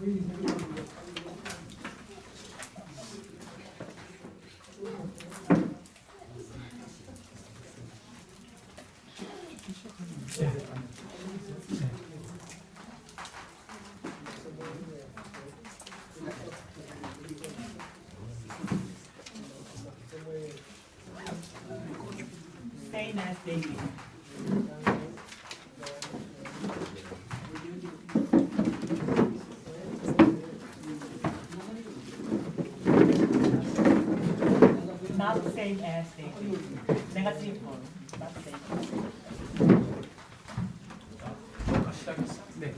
Same as David. Not the same as David. Negative form. Not the same. 네.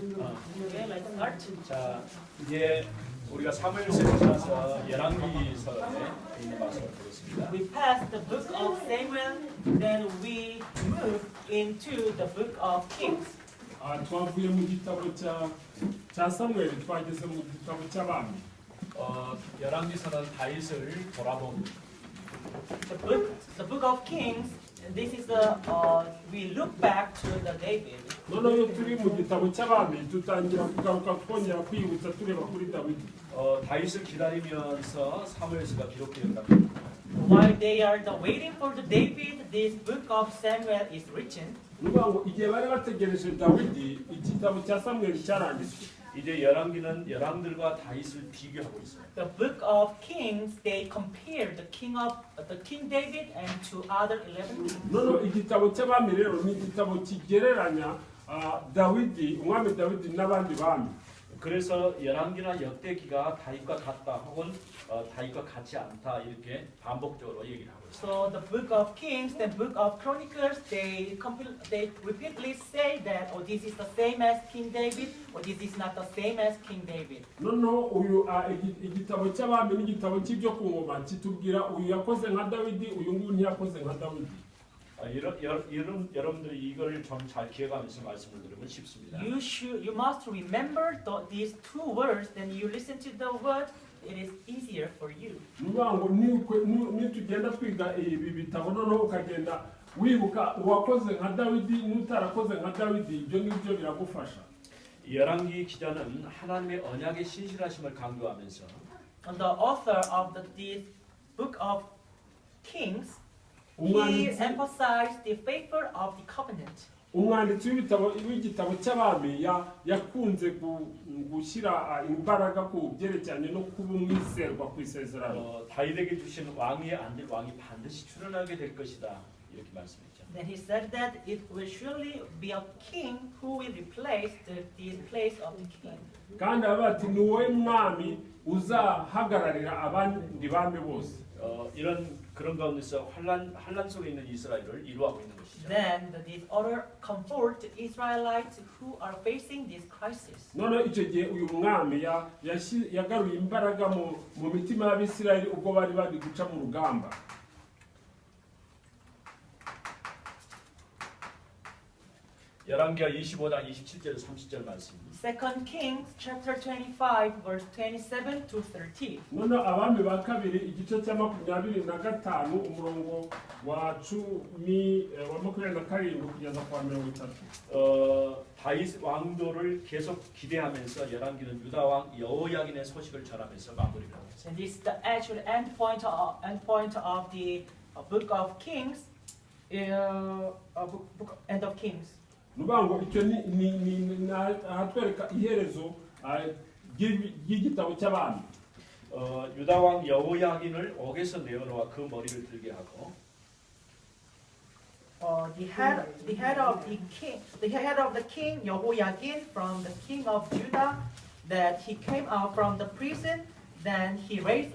Okay, let's start. 자, 이제 우리가 사무엘서에 지나서 열왕기서에 있는 말씀을 보겠습니다. We passed the book of Samuel, then we moved into the book of Kings. twavuye mu gitabo cya samweli twageze mu gitabo cy'abami. 열왕기서는 다윗을 돌아본 The book of Kings. This is the we look back to the David. noneho turi mu gitabo cy'abami tutangira kugaruka twongera kwibutsa tureba kuri dawidi. 다윗을 기다리면서 사무엘서가 기록되었다. While they are waiting for the David, this book of Samuel is written. nuvuga ngo igihe bari bategereje dawidi igitabo cya samweli cyaranditswe. 이제 열왕기는 열왕들과 다윗을 비교하고 있어요. The book of Kings, they compare the King David and to other 11 kings. noneho igitabo cy'abami rero ni igitabo kigereranya dawidi umwami dawidi n'abandi bami. 그래서 열왕기나 역대기가 다윗과 같다 혹은 다윗과 같지 않다 이렇게 반복적으로 얘기를 하고 있어요. So the book of Kings, the book of Chronicles, they repeatedly say that this is the same as King David, or this is not the same as King David. noneho uyu igitabo cy'abami n'igitabo cy'ibyo ku ngoma kitubwira uyu yakoze nka dawidi uyu nguyu ntiyakoze nka dawidi. 여러분들이 이걸 좀 잘 기억하면서 말씀을 들으면 쉽습니다. You must remember these two words. Then you listen to the word. It is easier for you. nuvuga ngo nitugenda twiga ibi bitabo noneho ukagenda wibuka uwakoze nka dawidi n'utarakoze nka dawidi ibyo ngibyo biragufasha. 열왕기 기자는 하나님의 언약의 신실하심을 강조하면서 And the author of this book of Kings, he emphasized the favor of the covenant. umwanditsi w'igitabo cy'abami yakunze gushyira imbaraga ku byerekeranye no kuba umwizerwa ku isezerano. 다윗에게 주신 왕위에 앉을 왕이 반드시 출현하게 될 것이다 이렇게 말씀했죠. Then he said that it will surely be a king who will replace the place of the king. kandi ati ni wowe mwami uzahagararira abandi bami bose. 이런 그런 가운데서 환란 속에 있는 이스라엘을 이루하고 있는 것이죠. Then this order comfort the Israelites who are facing this crisis. noneho icyo gihe uyu mwami yagaruye imbaraga mu mitima y'abisirayeli ubwo bari bari guca mu rugamba. 열왕기하 25장 27절 30절 말씀. 2 Kings chapter 25 verse 27 to 30. noneho abami ba kabiri igice cya 25 umurongo wa 27 kugeza kwa 30. 다윗 왕도를 계속 기대하면서 열왕기는 유다 왕 여호야긴의 소식을 전하면서 마무리를 하고 있어요. And this is the actual end point of the book of Kings, end of Kings. nuvuga ngo icyo ni ahatwereka iherezo ry'igitabo cy'abami. 유다 왕 여호야긴을 옥에서 내어놓아 그 머리를 들게 하고 The head of the king Jehoiakim from the king of Judah, that he came out from the prison, then he let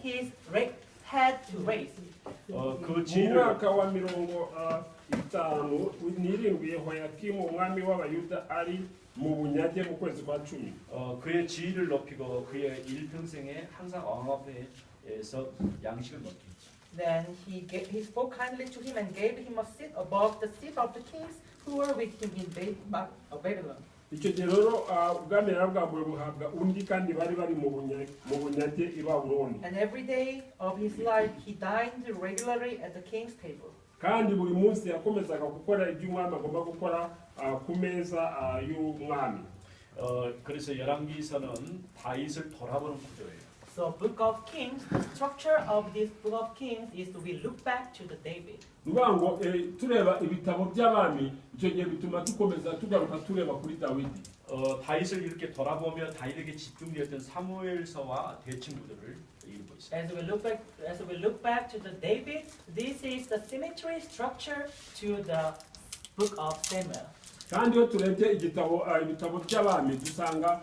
his head to raise. 그 mwaka wa 57 Yehoyakimu umwami w'abayuda ari mu bunyage mu kwezi kwa 10. 그의 지위를 높이고 그의 일평생에 항상 왕 앞에서 양식을 먹게 했죠. Then he spoke kindly to him and gave him a seat above the seat of the kings who were with him in Babylon. icyo gihe rero ubwami bwabwo buhabwa undi kandi bari mu bunyage i Babuloni. And every day of his life he dined regularly at the king's table. kandi buri munsi yakomezaga gukora ibyo umwami agomba gukora ku meza y'umwami. 그래서 열왕기서는 다윗을 돌아보는 구조예요. So Book of Kings, the structure of this Book of Kings is to we look back to the David. nuvuga ngo tureba ibitabo by'abami icyo gihe bituma dukomeza tugaruka tureba kuri dawidi. 다윗을 이렇게 돌아보며 다윗에게 집중되었던 사무엘서와 대칭 구조를 이루고 있습니다. As we look back to the David, this is the symmetry structure to the Book of Samuel. kandi iyo turebye ibitabo by'abami dusanga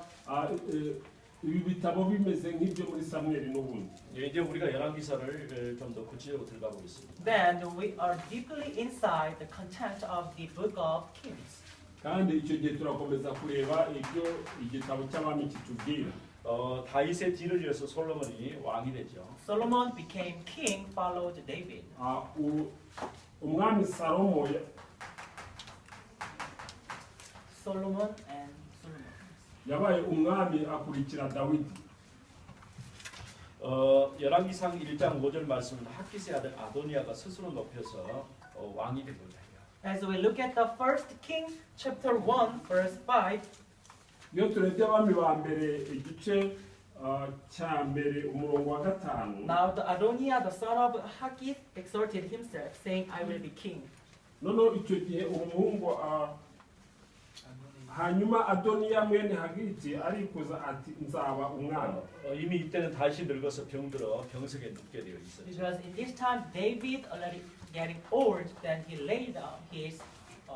ibi bitabo bimeze nk'ibyo muri samweli n'ubundi. 이제 우리가 열왕기서를 좀 더 구체적으로 들어가 보겠습니다. Then we are deeply inside the content of the Book of Kings. kandi icyo gihe turakomeza kureba ibyo igitabo cy'abami kitubwira. 다윗의 뒤를 이어서 솔로몬이 왕이 되죠. Solomon became king, followed David. umwami salomo Solomon and Solomon. yabaye umwami akurikira dawidi. 열왕기상 1장 5절 말씀은 학기스의 아들 아도니아가 스스로 높여서 왕이 된 거예요. As we look at the first King, chapter 1, verse 5. iyo turebye abami ba mbere igice cya mbere umurongo wa 5. Now the Adoniah, the son of Haggith, exhorted himself, saying, I will be king. noneho icyo gihe umuhungu hanyuma adoniya mwene hagiti arikuza ati nzaba umwami. 이미 이때는 다윗이 늙어서 병들어 병석에 눕게 되어 있었죠. Because in this time David already getting old, then he lay down his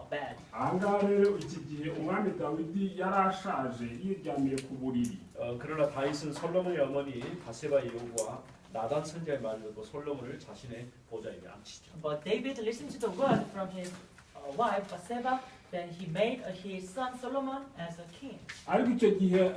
bed. ahangaha rero iki gihe umwami dawidi yarashaje yiryamiye ku buriri. 그러나 다윗은 솔로몬의 어머니 바세바의 요구와 나단 선지자의 말을 듣고 솔로몬을 자신의 보좌에 앉히죠. But David listened to the word from his wife Bathsheba. Then he made his son Solomon as a king. ariko icyo gihe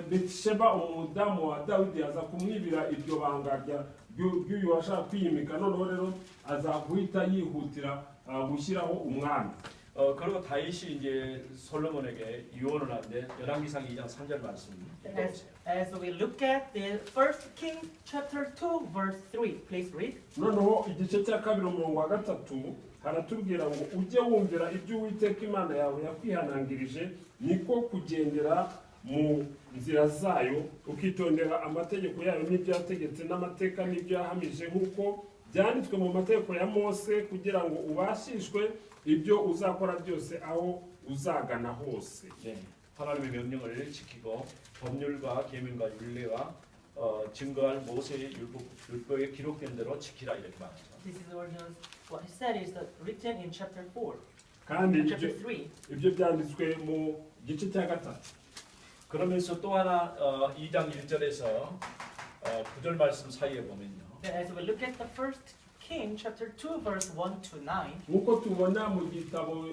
Betsheba umudamu wa dawidi aza kumwibira iryo banga ry'uyu washaka kwiyimika. noneho rero aza guhita yihutira gushyiraho umwami. 그리고 다윗이 이제 솔로몬에게 유언을 하는데 열왕기상 2장 3절 말씀 읽어보세요. As we look at the first King chapter 2 verse 3, please read. noneho igice cya kabiri umurongo wa 3 haratubwira ngo ujye wumvira ibyo Uwiteka Imana yawe yakwihanangirije niko kugendera mu nzira zayo ukitondera amategeko yayo n'ibyo yategetse n'amateka n'ibyo yahamije nk'uko byanditswe mu mategeko ya Mose kugira ngo ubashishwe ibyo uzakora byose aho uzagana hose. 하나님의 명령을 지키고 법률과 계명과 율례와 증거할 모세의 율법에 기록된 대로 지키라 이렇게 말하죠. This is what he said is written in chapter 4. kandi chapter 3. ibyo byanditswe mu gice cya 3. 그러면서 또 하나 2장 1절에서 9절 말씀 사이에 보면요. As we look at the first King chapter 2 verse 1 to 9. nk'uko tubona mu gitabo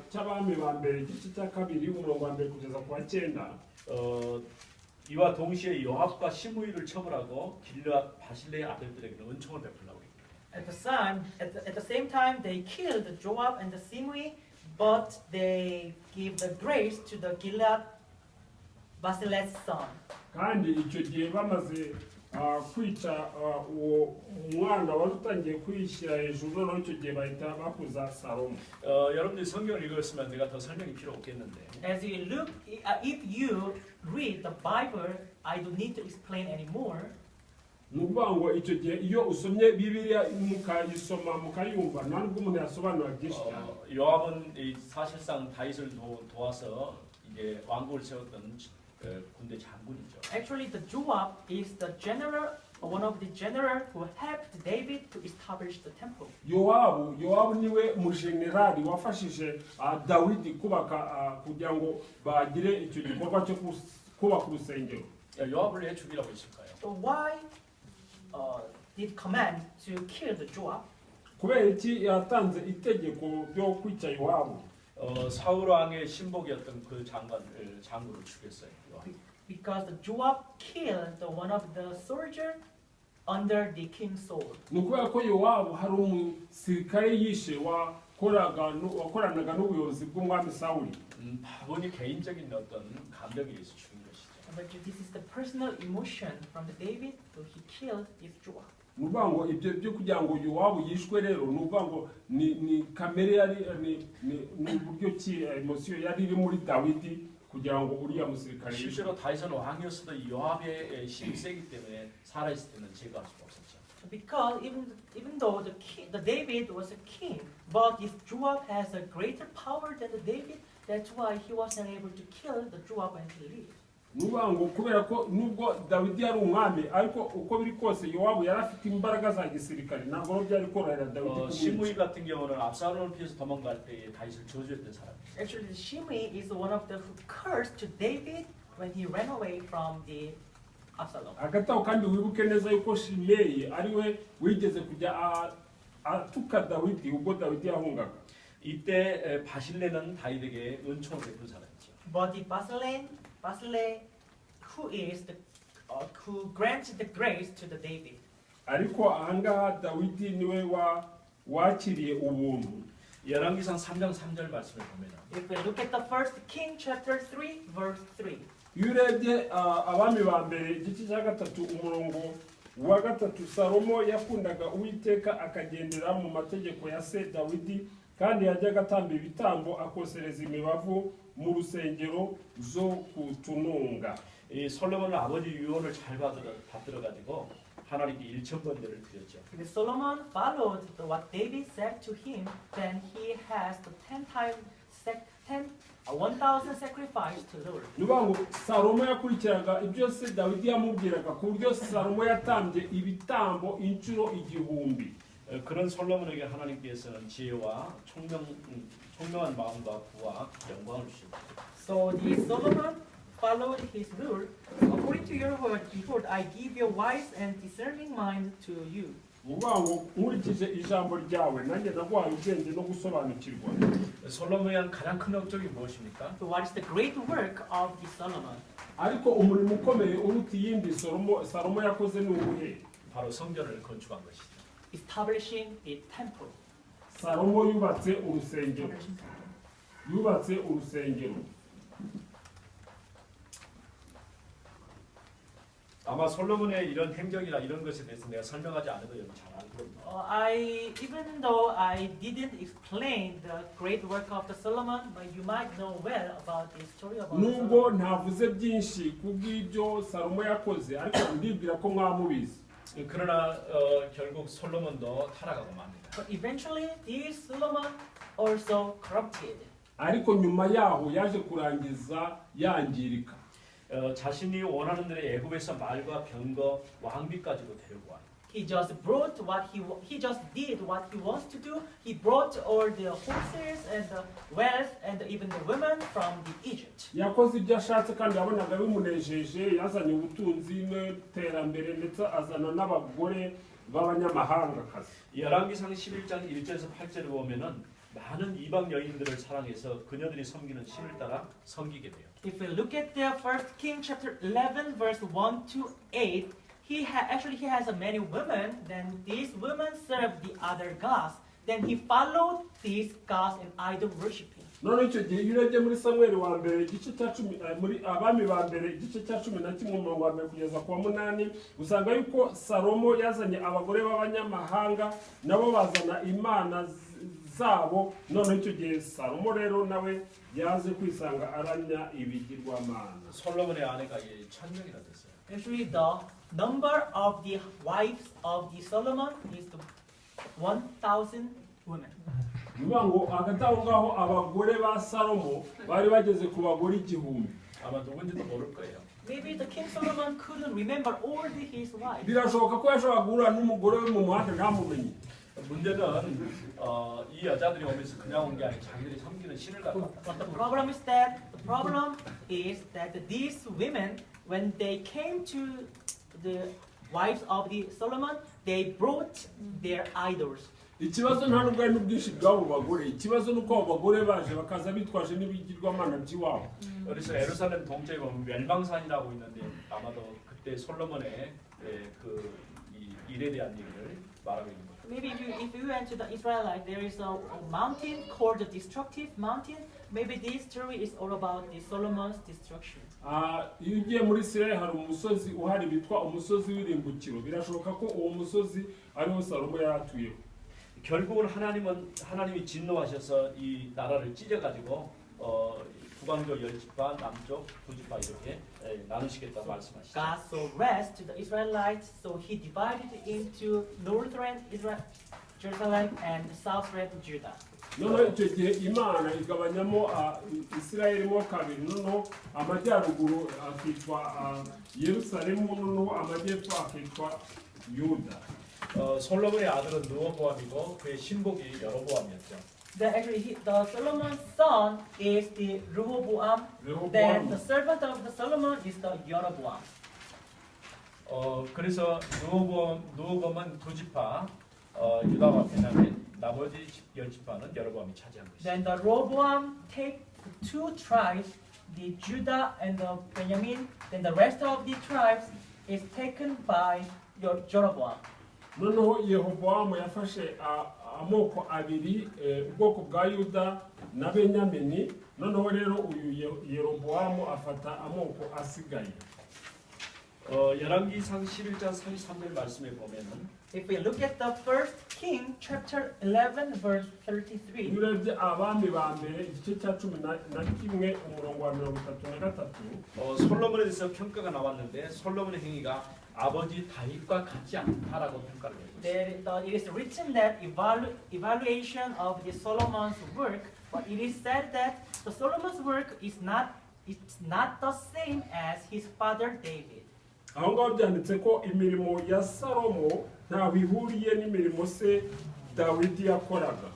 cy'abami ba mbere igice cya kabiri umurongo wa 1 kugeza ku wa 9. 이와 동시에 요압과 시므이를 처벌하고 길르앗 바실레의 아들들에게는 은총을 베풀라고 했습니다. At the same time, they killed Joab and the Simui, but they give the grace to the Gilead Basile's son. kandi icyo gihe bamaze kwica uwo mwana wari utangiye kwishyira hejuru noneho icyo gihe bahita bakuza salomo. 여러분들이 성경을 읽었으면 내가 더 설명이 필요 없겠는데. As you look, if you read the Bible, I don't need to explain anymore. ni ukuvuga ngo icyo gihe iyo usomye bibiliya mukayisoma mukayumva nta nubwo umuntu yasobanura byinshi cyane. 요압은 사실상 다윗을 도와서 이제 왕국을 세웠던 군대 장군이죠. Actually, the Joab is the general, one of the general who helped David to establish the temple. yowabu niwe mujenerali wafashije dawidi kubaka kugira ngo bagire icyo gikorwa cyo kubaka urusengero. 요압을 왜 죽이라고 했을까요? So why did command to kill the Joab? kubera iki yatanze itegeko ryo kwica yowabu? 사울 왕의 신복이었던 그 장군을 죽였어요. Because the Joab killed one of the soldiers under the King Saul. ni ukubera ko yowabu hari umusirikare yishe wakoranaga n'ubuyobozi bw'umwami sawuli. 다분히 개인적인 어떤 감정에 의해서 죽인 것이죠. But this is the personal emotion from the David, so he killed his Joab. nuvuga ngo ibyo byo kugira ngo Yowabu yishwe rero nuvuga ngo ni kamere yari ni uburyo ki emotion yari iri muri Dawidi kugira ngo uriya musirikare 실제로 다윗은 왕이었어도 요압의 힘이 세기 때문에 살아 있을 때는 제거할 수가 없었죠. Because even though the David was a king, but if Joab has a greater power than the David, that's why he wasn't able to kill the Joab and he lived. nuvuga ngo kubera ko nubwo Dawidi yari umwami ariko uko biri kose Yowabu yari afite imbaraga za gisirikare ntabwo byari korohera Dawidi. 시므이 같은 경우는 압살롬을 피해서 도망갈 때 다윗을 저주했던 사람이죠. Actually, Shimei is one of the who cursed to David when he ran away from the Absalom. Agataho kandi wibuke neza yuko Shimeyi ariwe wigeze kujya atuka Dawidi ubwo Dawidi yahungaga. 이때 바실레는 다윗에게 은총을 베푼 사람이죠. But the Basilea, who grants the grace to the David. ariko ahangaha Dawidi niwe wakiriye ubuntu. 열왕기상 3장 3절 말씀을 보면 If we look at the first King chapter 3 verse 3. iyo urebye abami ba mbere igice cya gatatu umurongo wa gatatu Salomo yakundaga Uwiteka akagendera mu mategeko ya se Dawidi kandi yajyaga atamba ibitambo akosereza imibavu mu rusengero zo kutununga. 이 솔로몬은 아버지 유언을 잘 받들어 가지고 하나님께 1,000번들을 드렸죠. If Solomon followed what David said to him, then he has the 1,000 sacrifice to the Lord. nuvuga ngo Salomo yakurikiraga ibyo se Dawidi yamubwiraga ku buryo Salomo yatambye ibitambo inshuro 1000. 그런 솔로몬에게 하나님께서는 지혜와 총명한 마음과 구와 영광을 주십니다. So the Solomon followed his rule. According to your word, behold, I give you wise and discerning mind to you. nuvuga ngo nkurikije ijambo ryawe nanjye naguhaye ubwenge no gusobanukirwa. 솔로몬이 한 가장 큰 업적이 무엇입니까? So what is the great work of the Solomon? ariko umurimo ukomeye uruta iyindi Salomo yakoze ni uwuhe? 바로 성전을 건축한 것이죠. Establishing a temple. Salomo yubatse urusengero. yubatse urusengero. 아마 솔로몬의 이런 행적이나 이런 것에 대해서 내가 설명하지 않아도 여러분 잘 알거든요. Even though I didn't explain the great work of the Solomon, but you might know well about the story about nubwo Solomon. ntavuze byinshi kubw'ibyo Salomo yakoze ariko ndibwira ko mwamubizi. 그러나 결국 솔로몬도 타락하고 맙니다. But eventually, this Solomon also corrupted. ariko nyuma yaho yaje kurangiza yangirika. 자신이 원하는 대로 애굽에서 말과 병거, 왕비까지도 데리고 와요. He just did what he wants to do. He brought all the horses and the wealth and even the women from the Egypt. yakoze ibyo ashatse kandi yabonaga bimunejeje yazanye ubutunzi n'iterambere ndetse azana n'abagore b'abanyamahangakazi. 열왕기상 11장 1절에서 8절을 보면은 많은 이방 여인들을 사랑해서 그녀들이 섬기는 신을 따라 섬기게 돼요. If we look at the first King chapter 11 verse 1 to 8, he has many women. Then these women serve the other gods. Then he followed these gods in idol worshiping. none icyo gihe iyo urebye muri Samweli wa mbere igice cya 10 muri abami ba mbere igice cya 11 umurongo wa mbere kugeza ku wa 8 usanga yuko Salomo yazanye abagore b'abanyamahanga nabo bazana imana zabo. none icyo gihe Salomo rero nawe yaje kwisanga aranya ibigirwamana. 솔로몬의 아내가 1,000명이나 됐어요. Actually, the number of the wives of the Solomon is 1,000 women. bivuga ngo hagati aho ngaho abagore ba Salomo bari bageze ku bagore 1000. 아마 누군지도 모를 거예요. Maybe the King Solomon couldn't remember all his wives. birashoboka ko yashobora guhura n'umugore we mu muhanda ntamumenye. 문제는 이 여자들이 오면서 그냥 온 게 아니라 자기들이 섬기는 신을 갖고 왔다. But the problem is that these women, when they came to the wives of the Solomon, they brought their idols. ikibazo nta nubwo ari n'ubwinshi bw'abo bagore, ikibazo ni uko abo bagore baje bakaza bitwaje n'ibigirwamana by'iwabo. 그래서 예루살렘 동쪽에 보면 멸망산이라고 있는데 아마도 그때 솔로몬의 이 일에 대한 얘기를 말하고 있는 거예요. maybe if you went to the Israelite, there is a mountain called the destructive mountain. Maybe this story is all about the Solomon's destruction. iyo ugiye muri Isirayeli hari umusozi uhari bitwa umusozi w'irimbukiro. birashoboka ko uwo musozi ariho Salomo yaratuyeho. 결국은 하나님이 진노하셔서 이 나라를 찢어가지고 북왕조 10지파, 남쪽 2지파 이렇게 나누시겠다고 말씀하시죠. God so rest to the Israelites, so He divided into northern Israel, Jerusalem and southern Judah. noneho icyo gihe imana igabanyamo Isirayeli mo kabiri. noneho amajyaruguru akitwa Yerusalemu, noneho amajyepfo akitwa Yuda. 솔로몬의 아들은 르호보암이고 그의 신복이 여로보암이었죠. The Solomon's son is the Rehoboam. Then the servant of the Solomon is the Jeroboam. 그래서 르호보암은 2지파 유다와 베냐민, 나머지 10지파는 여로보암이 차지한 것이죠. Then the Rehoboam take the 2 tribes, the Judah and the Benjamin. Then the rest of the tribes is taken by Jeroboam. noneho Yehobowamu yafashe amoko abiri, ubwoko bwa Yuda na Benyamini. noneho rero uyu Yerobowamu afata amoko asigaye. 열왕기상 11장 33절 말씀에 보면은 If we look at the first King chapter 11 verse 33. urebye abami ba mbere igice cya 11 umurongo wa 33. 솔로몬에 대해서 평가가 나왔는데 솔로몬의 행위가 아버지 다윗과 같지 않다라고 평가를 했습니다. It is written that evaluation of the Solomon's work, but it is said that the Solomon's work is not the same as his father David. aho ngaho byanditse ko imirimo ya Salomo ntaho ihuriye n'imirimo se Dawidi yakoraga.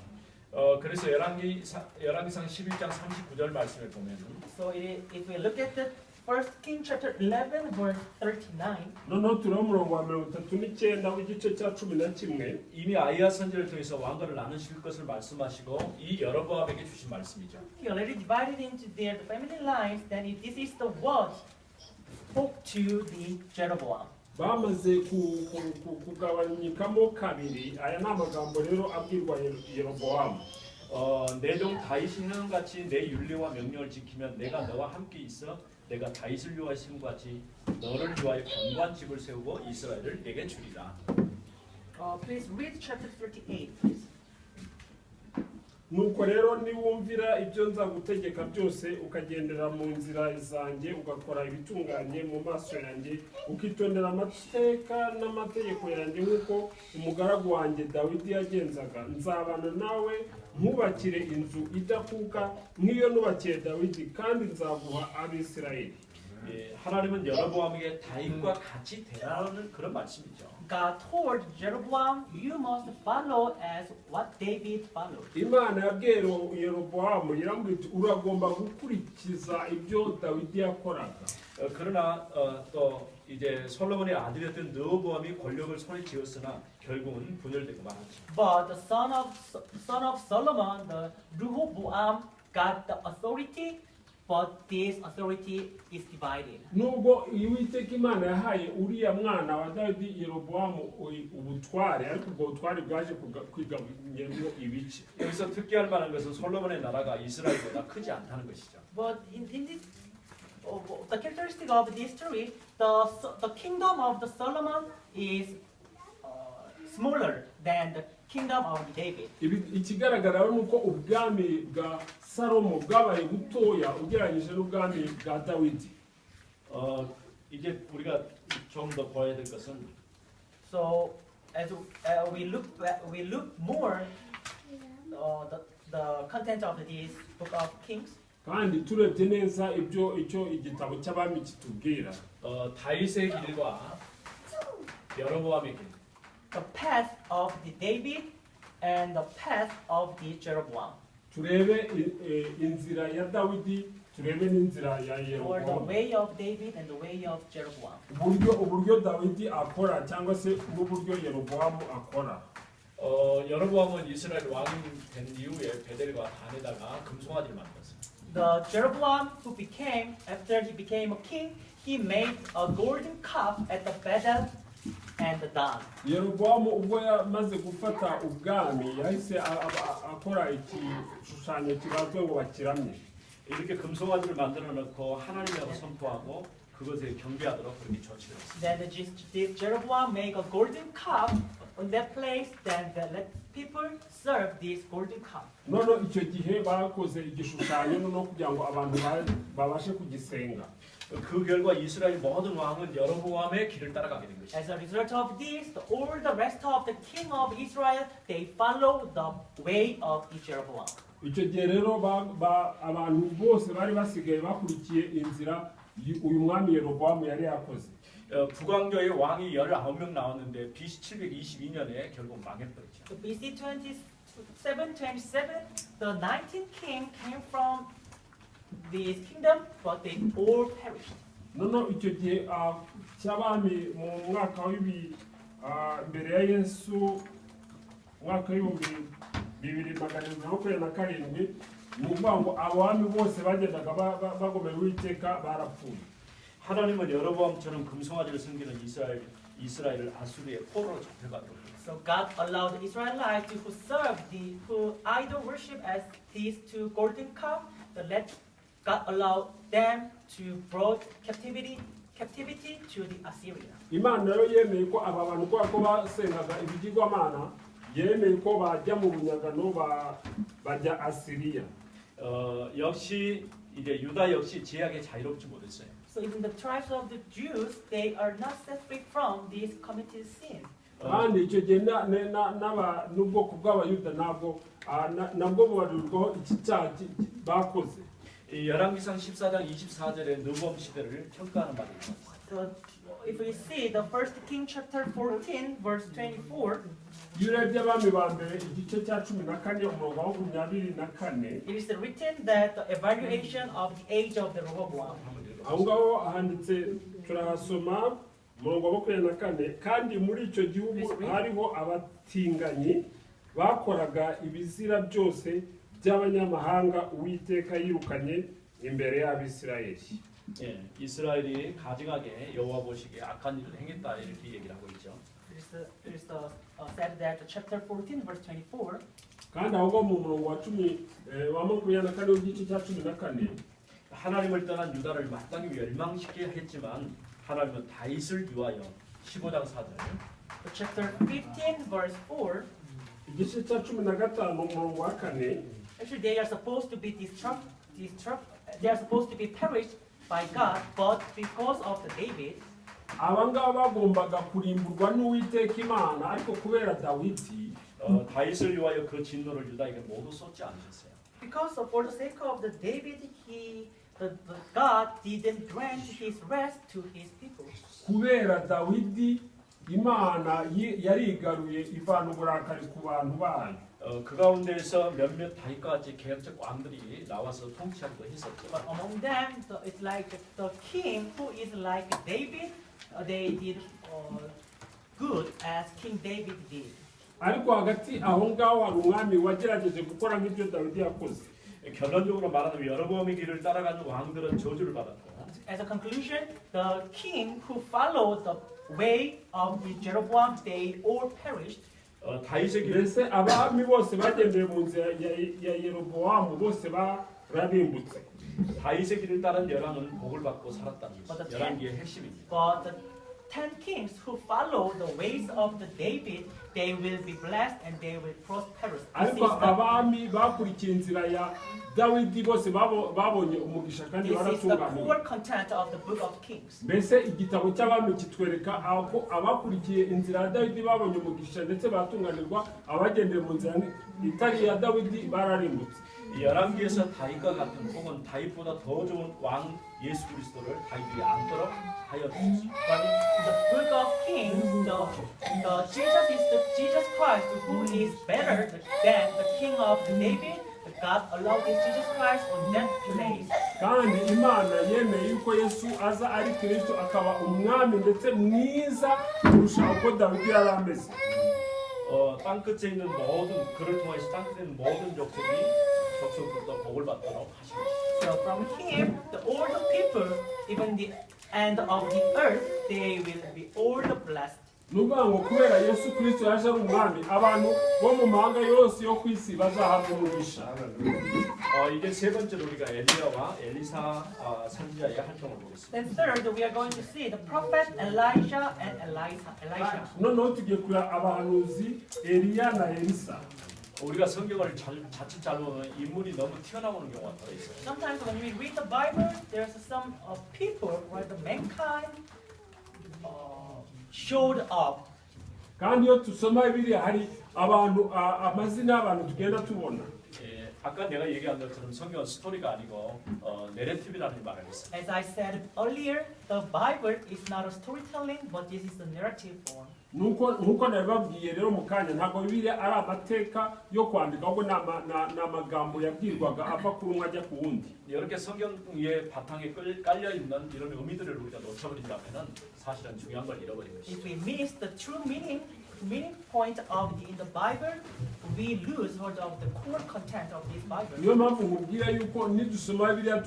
그래서 열왕기상 11장 39절 말씀을 보면은 So if we look at the first King chapter 11 verse 39. noneho turiho umurongo wa 39 w'igice cya 11. 이미 아이야 선지를 통해서 왕권을 나누실 것을 말씀하시고 이 여로보암에게 주신 말씀이죠. He already divided into their family lines. Then this is the word spoke to the Jeroboam. bamaze kugabanyikamo kabiri. aya ni amagambo rero abwirwa Yerobowamu. 내 종 다윗이 행한 같이 내 윤례와 명령을 지키면 내가 너와 함께 있어 내가 다윗을 위하신 것 같이 너를 위하여 견고한 집을 세우고 이스라엘을 내게 주리라. Please read chapter 38, please. nuko rero niwumvira ibyo nzagutegeka byose ukagendera mu nzira zanjye ugakora ibitunganye mu maso yanjye ukitondera amateka n'amategeko yanjye nk'uko umugaragu wanjye Dawidi yagenzaga, nzabana nawe nkubakire inzu idakuka nk'iyo nubakiye Dawidi kandi nzaguha Abisirayeli. 하나님은 여로보암에게 다윗과 같이 되라는 그런 말씀이죠. God told Jeroboam, you must follow as what David followed. imana yabwiye Yerobowamu irambwira iti uragomba gukurikiza ibyo Dawidi yakoraga. 그러나 또 이제 솔로몬의 아들이었던 르호보암이 권력을 손에 쥐었으나 결국은 분열되고 말았죠. But the son of Solomon, the Rehoboam, got the authority, but this authority is divided. nubwo Uwiteka Imana yahaye uriya mwana wa Dawidi Yerobowamu ubutware, ariko ubwo butware bwaje kwigabanyamo ibice. 여기서 특기할 만한 것은 솔로몬의 나라가 이스라엘보다 크지 않다는 것이죠. But in this, the characteristic of this story, the kingdom of the Solomon is smaller than the kingdom of David. ikigaragara ni uko ubwami bwa Salomo bwabaye butoya ugereranyije n'ubwami bwa Dawidi. 이제 우리가 좀 더 봐야 될 것은 So as we look more the content of this book of Kings. kandi turebye neza icyo igitabo cy'abami kitubwira. 다윗의 길과 여로보암의 길. The path of the David and the path of the Jeroboam. turebe inzira ya Dawidi, turebe n'inzira ya Or the Yerobowamu. way of David and the way of Jeroboam. uburyo Dawidi akora cyangwa se n'uburyo Yerobowamu akora. 여로보암은 이스라엘 왕이 된 이후에 베델과 단에다가 금송아지를 만들었습니다. The Jeroboam who after he became a king, he made a golden calf at the Bethel and Dan. yerobowamu ubwo yamaze gufata ubwami yahise akora igishushanyo kibazwe ngo bakiramye. 이렇게 금송아지를 만들어 놓고 하나님이라고 선포하고 그것에 경배하도록 그렇게 조치를 했습니다. Then this Jeroboam make a golden calf on that place. Then let people serve this golden calf. noneho icyo gihe bakoze igishushanyo no kugira ngo abantu babashe kugisenga. 그 결과 이스라엘 모든 왕은 여로보암의 길을 따라가게 된 것입니다. As a result of this, all the rest of the king of Israel they follow the way of Jeroboam. icyo gihe rero abantu bose bari basigaye bakurikiye inzira uyu mwami Yerobowamu yari yakoze. 북왕조의 왕이 19명 나왔는데 BC 722년에 결국 망해버렸죠. So BC 27, the 19th king came from this kingdom, but they all perished. noneho icyo gihe cy'abami mu mwaka mbere ya Yesu mwaka w'ibihumbi 2727 ni ukuvuga ngo abami bose bagendaga bagomera Uwiteka barapfuye. 하나님은 여로보암처럼 금송아지를 섬기는 이스라엘을 아수르의 포로로 잡혀가도록. So God allowed the Israelites who served who idol worship as these two golden calf. God allowed them to brought captivity to the Assyria. Imana rero yemeye ko aba bantu ko basengaga ibigirwamana yemeye ko bajya mu bunyagano bajya Assyria. 역시 이제 유다 역시 제약에 자유롭지 못했어요. So even the tribes of the Jews, they are not set free from this committed sin. kandi icyo gihe n'ubwoko bw'abayuda nabwo babarirwaho iki cyaha bakoze. 열왕기상 14장 24절에 느보암 시대를 평가하는 바가 있습니다. So if we see the first King chapter 14 verse 24, iyo urebye abami ba mbere igice cya 14 umurongo wa 24 it is written that the evaluation of the age of the Rehoboam. aho ngaho handitse turahasoma umurongo wa 24 kandi muri icyo gihugu hariho abatinganyi bakoraga ibizira byose by'abanyamahanga Uwiteka yirukanye imbere y'Abisirayeli. 예, 이스라엘이 가증하게 여호와 보시기에 악한 일을 행했다 이렇게 얘기를 하고 있죠. It is said that chapter 14 verse 24. kandi aho mu murongo wa 24 w'igice cya 14 하나님을 떠난 유다를 마땅히 멸망시키게 했지만 하나님은 다윗을 위하여 15장 4절. Chapter 15 verse 4. 이기ce cya 15 umurongo wa 4 Actually, they are supposed to be they are supposed to be perished by God, but because of the David, abangaba bagombaga kurimburwa n'Uwiteka Imana ariko kubera Dawidi 다윗을 위하여 그 진노를 유다에게 모두 쏟지 않으셨어요. because for the sake of the David, God didn't grant his rest to his people. kubera Dawidi Imana yarigaruye ivana uburakari ku bantu bayo. 그 가운데에서 몇몇 다윗과 같이 개혁적 왕들이 나와서 통치하기도 했었죠. But among them, it's like the king who is like David. They did good as King David did. ariko hagati aho ngaho hari umwami wagerageje gukora nk'ibyo Dawidi yakoze. 결론적으로 말하면 여로보암의 길을 따라가는 왕들은 저주를 받았고. As a conclusion, the king who followed the way of Jeroboam, they all perished. 다윗의 길을 mbese abami bose bagendeye mu nzira ya Yerobowamu bose bararimbutse. 다윗의 길을 따른 열왕은 복을 받고 살았다는 것이 열왕기의 핵심입니다. But the 10 kings who follow the ways of the David, they will be blessed and they will prosper. ariko abami bakurikiye inzira ya Dawidi bose babonye umugisha kandi This is the baratunganiwe. core content of the book of Kings. mbese igitabo cy'abami kitwereka aho abakurikiye inzira ya Dawidi babonye umugisha ndetse baratunganirwa, abagendeye mu nzira itari ya Dawidi bararimbutse. 열왕기에서 다윗과 같은 혹은 다윗보다 더 좋은 왕 예수 그리스도를 다윗이 안도록 하여 주셨습니다. But in the book of Kings, Jesus Christ, who is better than the king of David, God allowed this Jesus Christ on that place. kandi Imana yemeye yuko Yesu aza ari Kristo akaba umwami ndetse mwiza kurusha uko Dawidi yari ameze. 땅 끝에 있는 모든 그를 통해서 땅 끝에 있는 모든 족속부터 복을 받도록 하시고. So from him, all the people, even the end of the earth, they will be all blessed. nuvuga ngo kubera Yesu Kristo yaje ari umwami abantu bo mu mahanga yose yo ku isi bazahabwa umugisha. 이제 세 번째로 우리가 엘리야와 엘리사 선지자의 활동을 보겠습니다. Then third, we are going to see the prophet Elijah and Elisha. noneho tugiye kureba abahanuzi Eliya na Elisa. 우리가 성경을 자칫 잘 보면 인물이 너무 튀어나오는 경우가 더 있어요. Sometimes when we read the Bible, there's some people where the mankind showed up. kandi iyo tusoma Bibiliya hari abantu amazina y'abantu tugenda tubona. 아까 내가 얘기한 것처럼 성경은 스토리가 아니고 내러티브라는 말을 했어요. As I said earlier, the Bible is not a storytelling, but this is the narrative form. nuko nababwiye rero mu kanya ntabwo Bibiliya ari amateka yo kwandika ahubwo ni amagambo yabwirwaga ava kuri umwe ajya ku wundi. 이렇게 성경의 바탕에 깔려 있는 이런 의미들을 우리가 놓쳐버린다면은 사실은 중요한 걸 잃어버린 것이죠. If we miss the true meaning point of in the Bible, we lose hold of the core content of this Bible. niyo mpamvu mubwira yuko nidusoma Bibiliya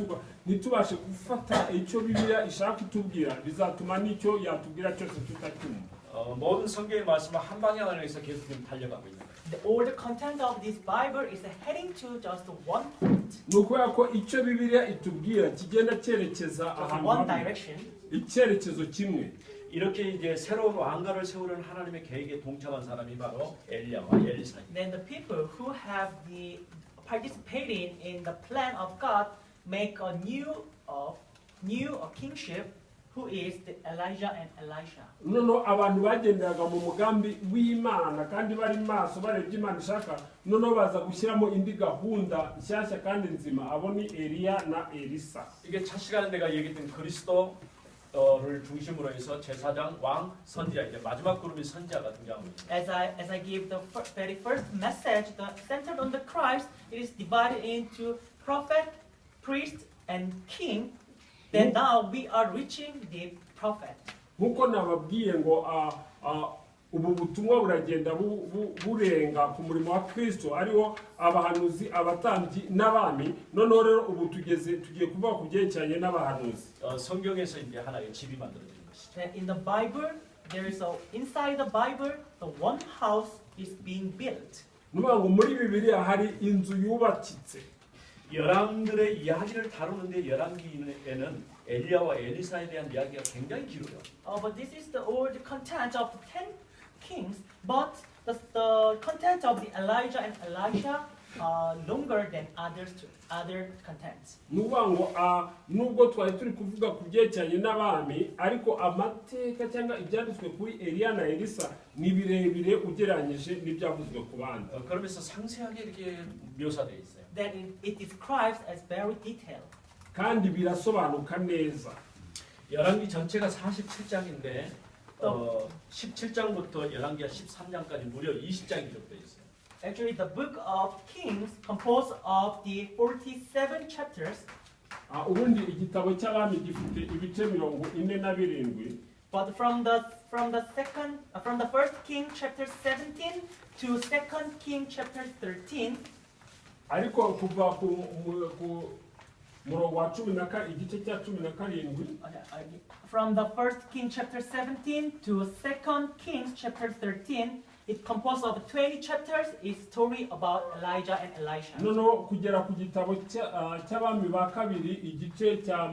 ntitubashe gufata icyo Bibiliya ishaka kutubwira bizatuma n'icyo yatubwira cyose tutacyumva. 모든 성경의 말씀은 한 방향을 향해서 계속 지금 달려가고 있는 거예요. All the content of this Bible is heading to just one point. nukuvuga ko icyo Bibiliya itubwira kigenda cyerekeza ahantu One hamwe, direction. icyerekezo kimwe. 이렇게 이제 새로운 왕가를 세우려는 하나님의 계획에 동참한 사람이 바로 엘리야와 엘리사입니다. Then the people who have the participating in the plan of God make a new kingship, who is the Elijah and Elisha. noneho abantu bagenderaga mu mugambi w'Imana kandi bari maso barebye Imana ishaka noneho baza gushyiramo indi gahunda nshyashya kandi nzima abo ni Eliya na Elisa. 이게 첫 시간에 내가 얘기했던 그리스도를 중심으로 해서 제사장, 왕, 선지자 이제 마지막 그룹이 선지자가 등장합니다. As I gave the very first message, centered on the Christ, it is divided into prophet, priest, and king. Then now we are reaching the prophet. nkuko nababwiye ngo ubu butumwa buragenda burenga ku murimo wa Kristo ariwo abahanuzi, abatambyi n'abami. noneho rero ubu tugiye kuvuga ku byerekeranye n'abahanuzi. 성경에서 이제 하나의 집이 만들어지는 것이죠. In the Bible, there is inside the Bible, the one house is being built. nuvuga ngo muri Bibiliya hari inzu yubakitse. 열왕들의 이야기를 다루는데 열왕기에는 엘리야와 엘리사에 대한 이야기가 굉장히 길어요. But this is the old content of the 10 kings, but the content of the Elijah and Elisha are longer than other contents. nuvuga ngo nubwo twari turi kuvuga ku byerekeranye n'abami ariko amateka cyangwa ibyanditswe kuri Eliya na Elisa ni birebire ugereranyije n'ibyavuzwe ku bandi. 그러면서 상세하게 이렇게 묘사되어 있어요. That it describes as very detailed. kandi birasobanuka neza. 열왕기 전체가 47장인데 17장부터 열왕기가 13장까지 무려 20장이 기록되어 있어요. Actually, the book of Kings composed of the 47 chapters. ubundi igitabo cy'abami gifite ibice 47. But from the first King chapter 17 to second King chapter 13. ariko kuva ku murongo wa 10 igice cya 17. From the first King chapter 17 to second Kings chapter 13, it composed of 20 chapters. Is story about Elijah and Elisha. noneho kugera ku gitabo cy'abami ba kabiri igice cya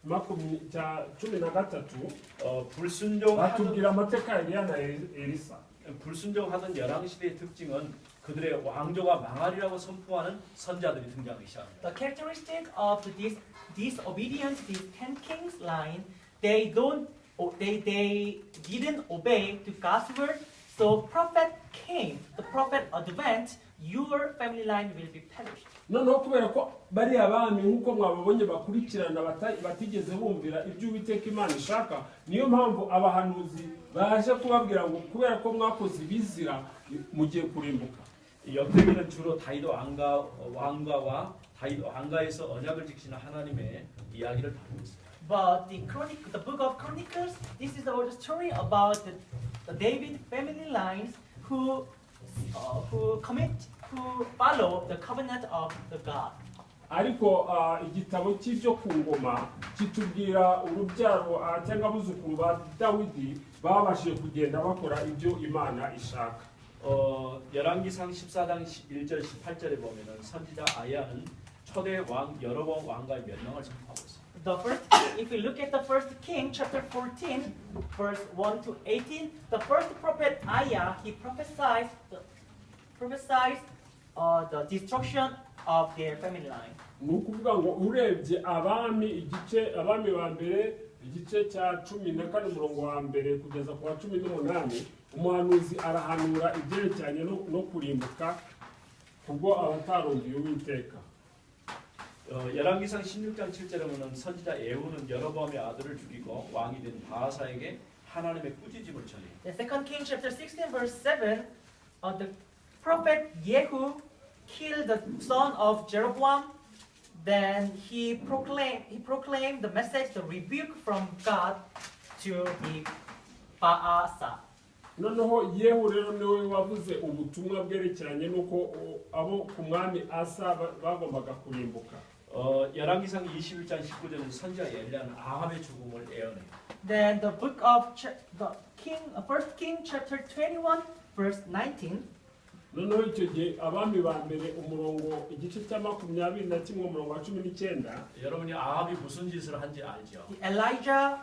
13 batubwira amateka ya Eliya na Elisa. 불순종하던 열왕 시대의 특징은 그들의 왕조가 망하리라고 선포하는 선자들이 등장하기 시작합니다. The characteristic of this disobedience, this 10 kings line, they didn't obey to God's word. So prophet came, the prophet advanced, your family line will be perished. noneho kubera ko bariya bami nk'uko mwababonye bakurikirana batigeze bumvira ibyo Uwiteka Imana ishaka, niyo mpamvu abahanuzi baje kubabwira ngo kubera ko mwakoze ibizira mugiye kurimbuka. 역대기는 주로 다윗 왕가와 다윗 왕가에서 언약을 지키는 하나님의 이야기를 다루고 있습니다. But the book of Chronicles, this is the story about the David family lines who follow the covenant of the God. ariko igitabo cy'ibyo ku ngoma kitubwira urubyaro cyangwa abuzukuru ba Dawidi babashije kugenda bakora ibyo Imana ishaka. 열왕기상 14장 1절 18절에 보면은 선지자 아야는 초대 왕 여로보암 왕과의 멸망을 선포하고 있습니다. The first, if we look at the first King, chapter 14, verse 1 to 18, the first prophet Aya, he prophesied the destruction of their family line. Ni ukuvuga ngo urebye abami ba mbere igice cya 14 umurongo wa mbere kugeza ku wa 18 umuhanuzi arahanura ibyerekeranye no kurimbuka kubwo abatarumviye Uwiteka. 열왕기상 16장 7절에 보면 선지자 예후는 여로보암의 아들을 죽이고 왕이 된 바하사에게 하나님의 꾸짖음을 전해요. The second King chapter 16 verse 7, the prophet Yehu killed the son of Jeroboam. Then he proclaimed the message, the rebuke from God to the Baasa. noneho Yehu rero niwe wavuze ubutumwa bwerekeranye nuko abo ku mwami Asa bagombaga kurimbuka. 열왕기상 21장 19절은 선지자 엘리야는 아합의 죽음을 예언해요. Then the book of First King chapter 21 verse 19. noneho icyo gihe abami ba mbere umurongo igice cya 21 umurongo wa 19. 여러분이 아합이 무슨 짓을 한지 알죠? Elijah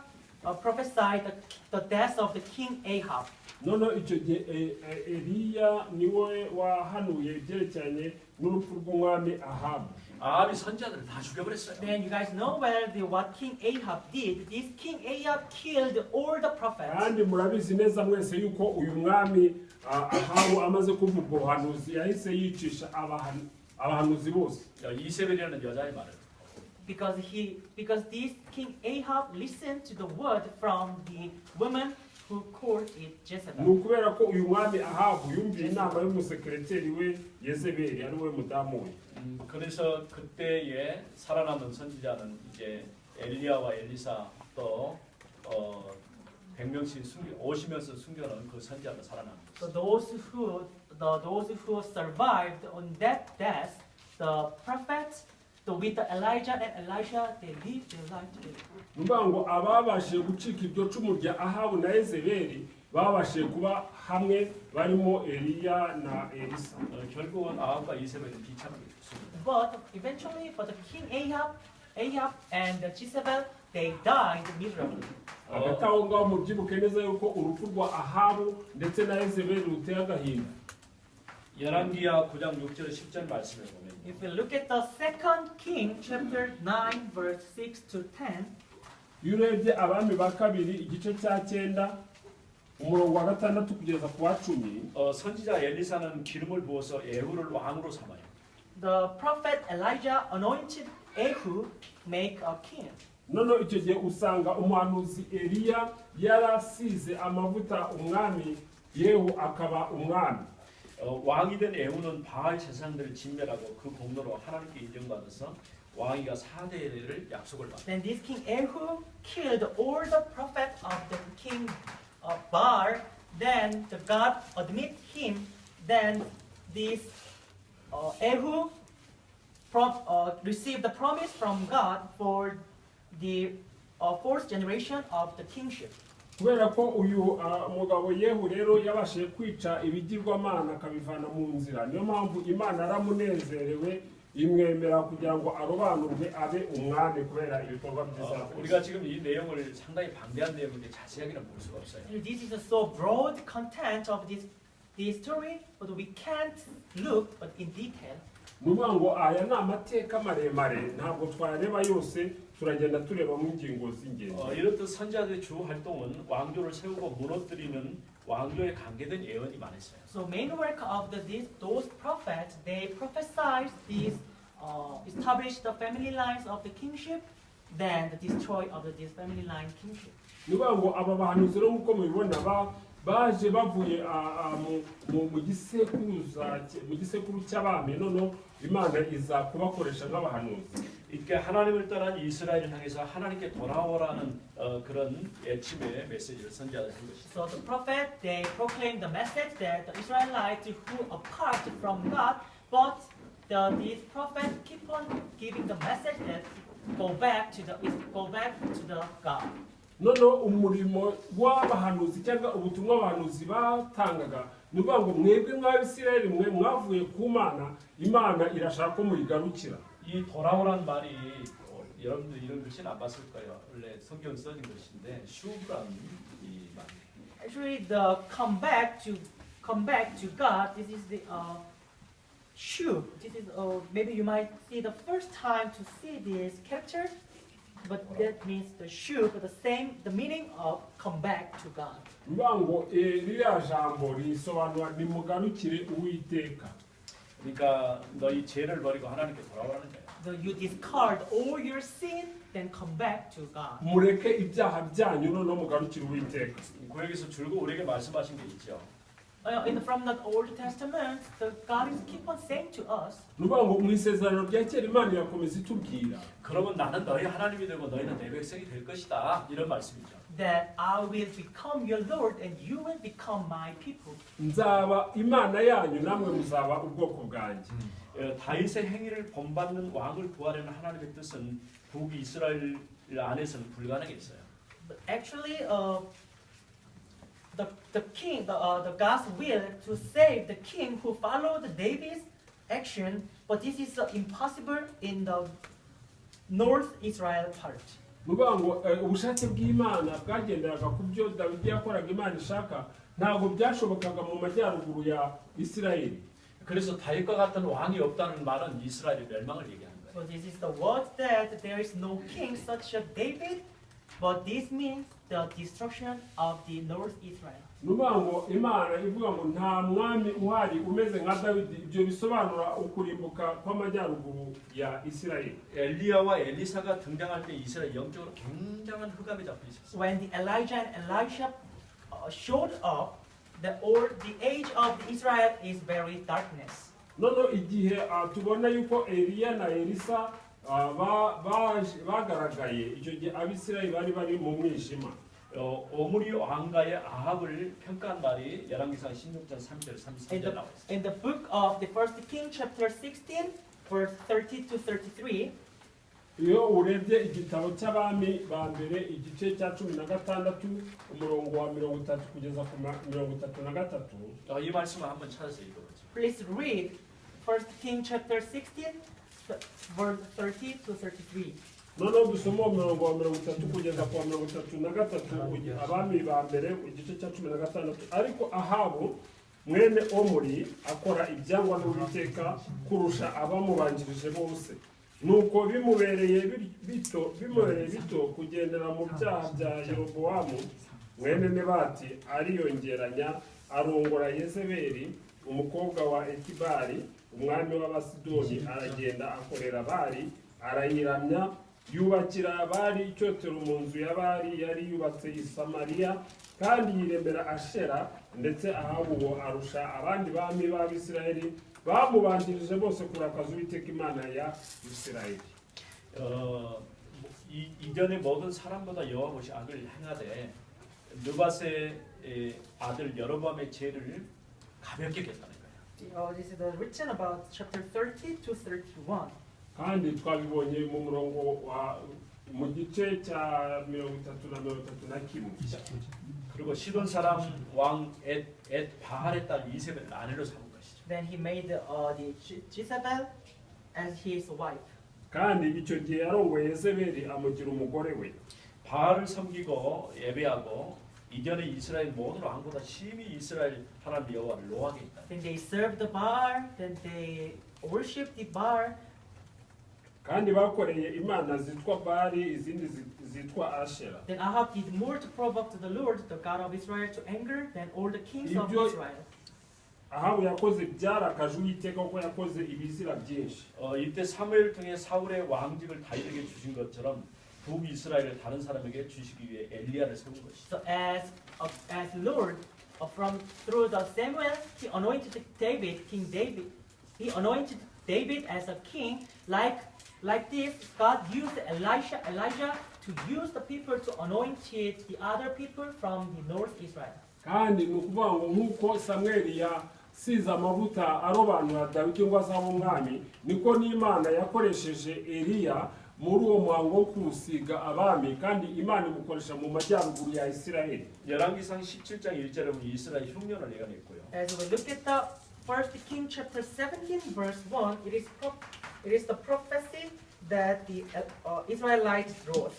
prophesied the death of the king Ahab. noneho icyo gihe Eliya niwe wahanuye ibyerekeranye n'urupfu rw'umwami Ahabu. 아합이 선지자들을 다 죽여버렸어요. Then you guys know what King Ahab did. This King Ahab killed all the prophets. kandi murabizi neza mwese yuko uyu mwami Ahabu amaze kuvuga ubuhanuzi yahise yicisha abahanuzi bose. 이세벨이라는 여자의 말을. Because this King Ahab listened to the word from the woman who called it Jezebel. ni ukubera ko uyu mwami Ahabu yumviye inama y'umusekreteri we Yezebeli ari we mudamu we. 그래서 그때에 살아남은 선지자는 이제 엘리야와 엘리사 또 100명씩 오시면서 숨겨놓은 그 선지자가 살아납니다. So those who survived on that death, the prophets, with Elijah and Elisha, they lived their life together. nuvuga ngo ababashije gucika iryo cumu rya Ahabu na Yezebeli babashije kuba hamwe barimo Eliya na Elisa. 결국은 아합과 이세벨은 비참하게 죽습니다. But eventually, for the king Ahab and Jezebel, they died miserably. hagati aho ngaho mubyibuke neza yuko urupfu rwa Ahabu ndetse na Yezebeli ruteye agahinda. 열왕기하 9장 6절 10절 말씀에 보면 If we look at the second King, chapter 9, verse 6 to 10, iyo urebye abami ba kabiri igice cya 9 umurongo wa 6 kugeza ku wa 10. 선지자 엘리사는 기름을 부어서 예후를 왕으로 삼아요. the prophet Elijah anointed Ehud make a king. noneho icyo gihe usanga umuhanuzi Eliya yarasize amavuta umwami Yehu akaba umwami. 왕이 된 에후는 바알 제사장들을 진멸하고 그 공로로 하나님께 인정받아서 왕위가 4대를 약속을 받았다. Then this king Ehud killed all the prophets of the king of Baal. Then the God admit him. Then this Ehud received the promise from God for the fourth generation of the kingship. kubera ko uyu mugabo Yehu rero yabashije kwica ibigirwamana akabivana mu nzira, niyo mpamvu Imana aramunezerewe imwemera kugira ngo arobanurwe abe umwami kubera ibikorwa byiza. 우리가 지금 이 내용을 상당히 방대한 내용인데 자세하게는 볼 수가 없어요. This is a so broad content of this story, but we can't look but in detail. nuvuga ngo aya ni amateka maremare ntabwo twareba yose, turagenda tureba mu ngingo z'ingenzi. 이렇듯 선지자들의 주 활동은 왕조를 세우고 무너뜨리는 왕조에 관계된 예언이 많았어요. So main work of those prophets, they prophesied these, established the family lines of the kingship, then the destroy of this family line kingship. nuvuga ngo aba bahanuzi rero nk'uko mubibona baje bavuye mu gisekuru cy'abami, noneho Imana iza kubakoresha nk'abahanuzi. 이렇게 하나님을 떠난 이스라엘을 향해서 하나님께 돌아오라는 그런 애침의 메시지를 선지자들이 한 것이죠. So the prophet, they proclaimed the message that the Israelites who apart from God, but these prophets keep on giving the message that go back to the God. noneho umurimo w'abahanuzi cyangwa ubutumwa abahanuzi batangaga ni ukuvuga ngo mwebwe mw'abisirayeli mwe mwavuye ku mana imana irashaka ko muyigarukira. 이 돌아오란 말이 여러분들 이런 글씨는 안 봤을 거예요. 원래 성경 써진 글씨인데 슈브라는 이 말. Actually, the come back to God. This is the shub. This is maybe you might see the first time to see this character, but that means the shub. The meaning of come back to God. Bivuga ngo ririya jambo risobanura nimugarukire Uwiteka. 그러니까 너희 죄를 버리고 하나님께 돌아오라는 거예요. So you discard all your sin, then come back to God. mureke ibyaha byanyu noneho mugarukire Uwiteka. 구약에서 줄곧 우리에게 말씀하신 게 있죠. From the Old Testament, the God is keep on saying to us. ni ukuvuga ngo mu isezerano rya kera imana irakomeza itubwira 그러면 나는 너희 하나님이 되고 너희는 내 백성이 될 것이다. 이런 말씀이죠. That I will become your Lord and you will become my people. nzaba imana yanyu namwe muzaba ubwoko bwanjye. 다윗의 행위를 본받는 왕을 구하려는 하나님의 뜻은 북이스라엘 안에서는 불가능했어요. But actually, the king, the God's will to save the king who followed David's action, but this is impossible in the North Israel part. ni ukuvuga ngo ubushake bw'imana bwagenderaga ku byo dawidi yakoraga imana ishaka ntabwo byashobokaga mu majyaruguru ya isirayeli. 그래서 다윗과 같은 왕이 없다는 말은 이스라엘의 멸망을 얘기하는 거예요. So this is the word that there is no king such as David, but this means the destruction of the North Israel. ni ukuvuga ngo imana ivuga ngo nta mwami uhari umeze nka dawidi ibyo bisobanura ukurimbuka kw'amajyaruguru ya isirayeli. 엘리야와 엘리사가 등장할 때 이스라엘 영적으로 굉장한 흑암에 잡혀 있었어요. When the Elijah and Elisha showed up, the age of Israel is very darkness. noneho igihe tubona yuko eliya na elisa bagaragaye icyo gihe abisirayeli bari mu mwijima. 오므리 왕가의 아합을 평가한 말이 열왕기상 16장 3절 33절 나와 있어요. In the book of the First King, chapter 16, verse 30 to 33. iyo urebye igitabo cy'abami ba mbere igice cya 16 umurongo wa 30 kugeza ku 33. 이 말씀을 한번 찾아서 읽어보죠. Please read First King, chapter 16, verse 30 to 33. noneho dusoma umurongo wa 30 kugeza ku 33 abami ba mbere igice cya 16. ariko ahabu mwene omuri akora ibyangwa n'Uwiteka kurusha abamubanjirije bose, nuko bimubereye bito kugendera mu byaha bya Yerobowamu mwene Nebati, ariyongeranya arongora Yezebeli umukobwa wa Etibari umwami w'Abasidoni, aragenda akorera Bali, arayiramya, yubakira Bali icyotero mu nzu ya Bali yari yubatse i Samariya, kandi yiremera Ashera, ndetse Ahabu arusha abandi bami b'Abisirayeli bamubanjirije bose kurakaza Uwiteka Imana ya Isirayeli. 이전의 모든 사람보다 여호와께서 악을 행하되 느밧의 아들 여로보암의 죄를 가볍게 겠다는 거예요. This is written about chapter 30 to 31. kandi twabibonye mu murongo wa mu gice cya 33 그리고 시돈 사람 왕 바할의 딸 이세벨을 아내로 삼은 것이죠. Then he made the Jezebel as his wife. kandi icyo gihe yarongoye Yezebeli amugira umugore we. 바알을 섬기고 예배하고 이전에 이스라엘 모든 왕보다 심히 이스라엘 하나님 여호와를 노하게 했다. Then they served the Baal. Then they worshipped the Baal. kandi bakoreye imana zitwa Bali, izindi zitwa Ashera. Then Ahab did more to provoke the Lord, the God of Israel, to anger than all the kings of Israel. Ahabu yakoze byarakaje Uwiteka kuko yakoze ibizira byinshi. 이때 사무엘을 통해 사울의 왕직을 다윗에게 주신 것처럼 북이스라엘을 다른 사람에게 주시기 위해 엘리야를 세운 것이죠. So as Lord, through the Samuel, he anointed David, King David. He anointed David as a king. Like this, God used Elijah to use the people to anoint the other people from the North Israel. kandi ni ukuvuga ngo nk'uko Samweli siza amavuta arobanura Dawidi ngo azaba umwami niko n'Imana yakoresheje Eliya muri uwo muhango wo kusiga abami kandi Imana imukoresha mu majyaruguru ya Isirayeli. 열왕기상 17장 1절에 보면 이스라엘 흉년을 예언했고요. As we look at the 1 King chapter 17 verse 1, it is the prophecy that the Israelites wrote.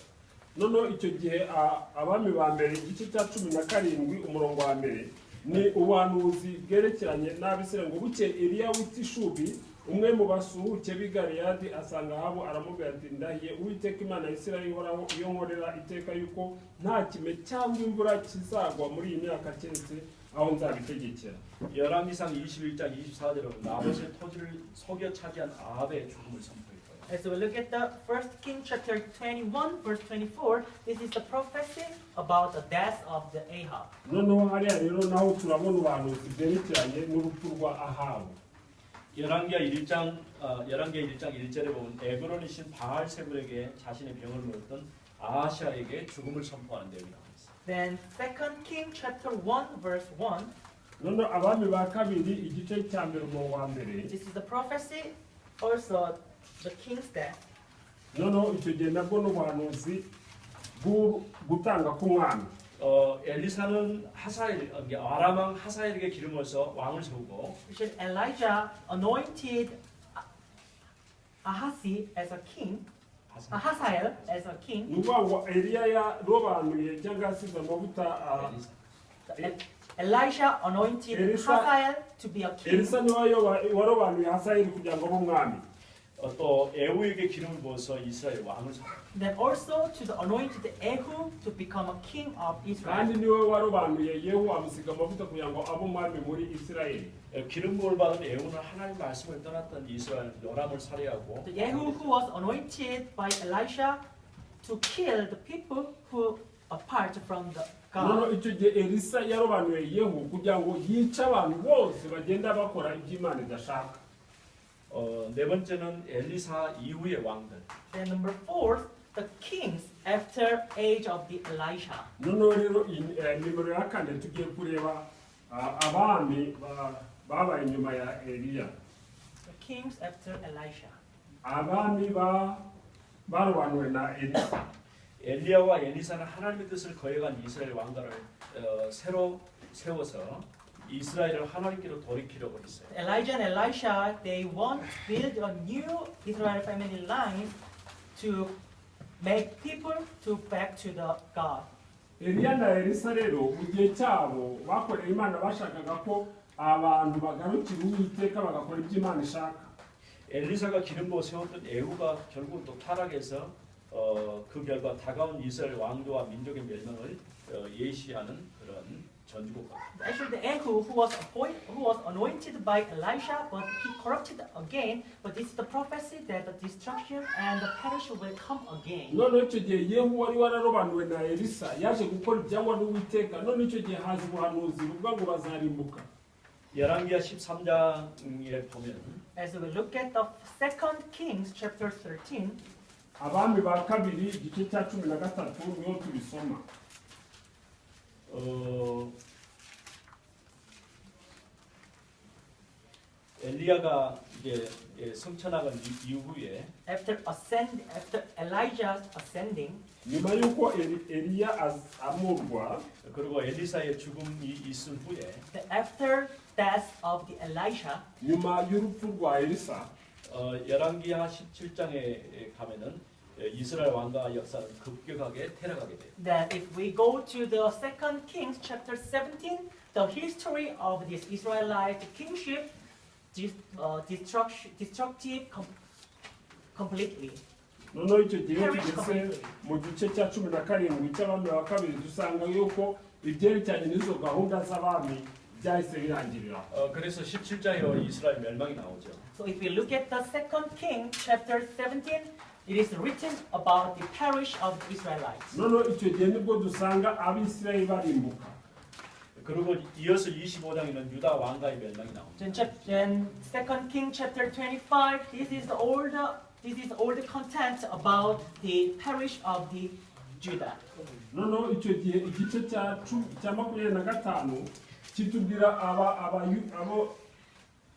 Nono icyo gihe abami ba mbere igice cya 17 umurongo wa mbere ni ubuhanuzi bwerekeranye n'Abisirayeli ngo buke Eliya w'itishubi umwe mu basuhuke b'i Galeyadi asanga Ahabu aramubwira ati ndahiye Uwiteka Imana ya Isirayeli ihoraho iyo nkorera iteka yuko nta kime cyangwa imvura kizagwa muri iyi myaka keretse aho nzabitegekera. 열왕기상 21장 24절에 나봇의 토지를 속여 차지한 아합의 죽음을 선포했고요. As we look at the 1 King chapter 21 verse 24, this is the prophecy about the death of the Ahab. noneho hariya rero naho turabona ubuhanuzi bwerekeranye n'urupfu rwa Ahabu. 열왕기하 1장 1절에 보면 에브론이신 바알세불에게 자신의 병을 물었던 아하시아에게 죽음을 선포하는 내용이 나와 있습니다. Then 2 King chapter 1 verse 1, noneho abami ba kabiri igice cya mbere umurongo wa mbere this is the prophecy also the king's death. noneho icyo gihe nabwo n'ubuhanuzi gutanga k'umwana. 엘리사는 아람 왕 하사엘에게 기름을 써 왕을 세우고 Elijah anointed Ahaziel as a king. Ahaziel as a king. nuvuga ngo Eliya yarobanuye cyangwa asize amavuta Elijah anointed Hazael to be a king. Elisa niwe warobanuye Hasayeli kugira ngo abe umwami. 또 에후에게 기름을 부어서 이스라엘 왕을 세우고 Then also to the anointed Ehud to become a king of Israel. kandi niwe warobanuye Yehu amusiga amavuta kugira ngo abe umwami muri Isirayeli. 기름 부음을 받은 에후는 하나님 말씀을 떠났던 이스라엘 요람을 살해하고 The Ehud who was anointed by Elisha to kill the people who apart from the noneho God. icyo gihe Elisa yarobanuye Yehu kugira ngo yice abantu bose bagenda bakora ibyo Imana idashaka. 네 번째는 엘리사 이후의 왕들. Then number 4, the kings after age of the Elisha. noneho rero nimero ya kane tugiye kureba abami babaye inyuma ya Eliya. The kings after Elisha. abami barobanuwe na Elisa. 엘리야와 엘리사는 하나님의 뜻을 거역한 이스라엘 왕가를 새로 세워서 이스라엘을 하나님께로 돌이키려고 했어요. Elijah and Elisha, they want to build a new Israel family line to make people to back to the God. Eliya na Elisa rero mu gihe cyabo bakoreye Imana bashakaga ko abantu bagarukira Uwiteka bagakora ibyo Imana ishaka. 엘리사가 기름 부어 세웠던 에후가 결국 또 타락해서 그 결과 다가온 이스라엘 왕조와 민족의 멸망을 예시하는 그런 전주곡. Actually, the Ehud who was anointed by Elisha, but he corrupted again. But this is the prophecy that the destruction and the perish will come again. none icyo gihe Yehu wari wararobanuwe na Elisa yaje gukora ibyangwa n'Uwiteka. none icyo gihe haza ubuhanuzi buvuga ngo bazarimbuka. 열왕기하 13장에 보면 As we look at the 2 Kings chapter 13, abami ba kabiri igice cya 13 niho tubisoma. 엘리야가 이제 성천하간 이후에 after Elijah's ascending, nyuma y'uko Eliya amurwa 그리고 엘리사의 죽음이 있은 후에 after death of the Elisha, nyuma y'urupfu rwa Elisa 열왕기하 17장에 가면은 이스라엘 왕가 역사는 급격하게 퇴락하게 돼요. that if we go to the 2 Kings chapter 17, the history of this Israelite kingship destructive completely. noneho icyo gihe tugeze mu gice cya 17 cy'abami ba kabiri dusanga yuko ibyerekeranye n'izo gahunda z'abami byahise birangirira. 그래서 17장에 이스라엘 멸망이 나오죠. So if we look at the 2 King chapter 17, it is written about the parish of the Israelites. noneho icyo gihe nibwo dusanga abisirayeli barimbuka. 그리고 이어서 25장에는 유다 왕가의 멸망이 나옵니다. Then 2 King chapter 25, this is all the content about the parish of the Judah. noneho icyo gihe igice cya 25 kitubwira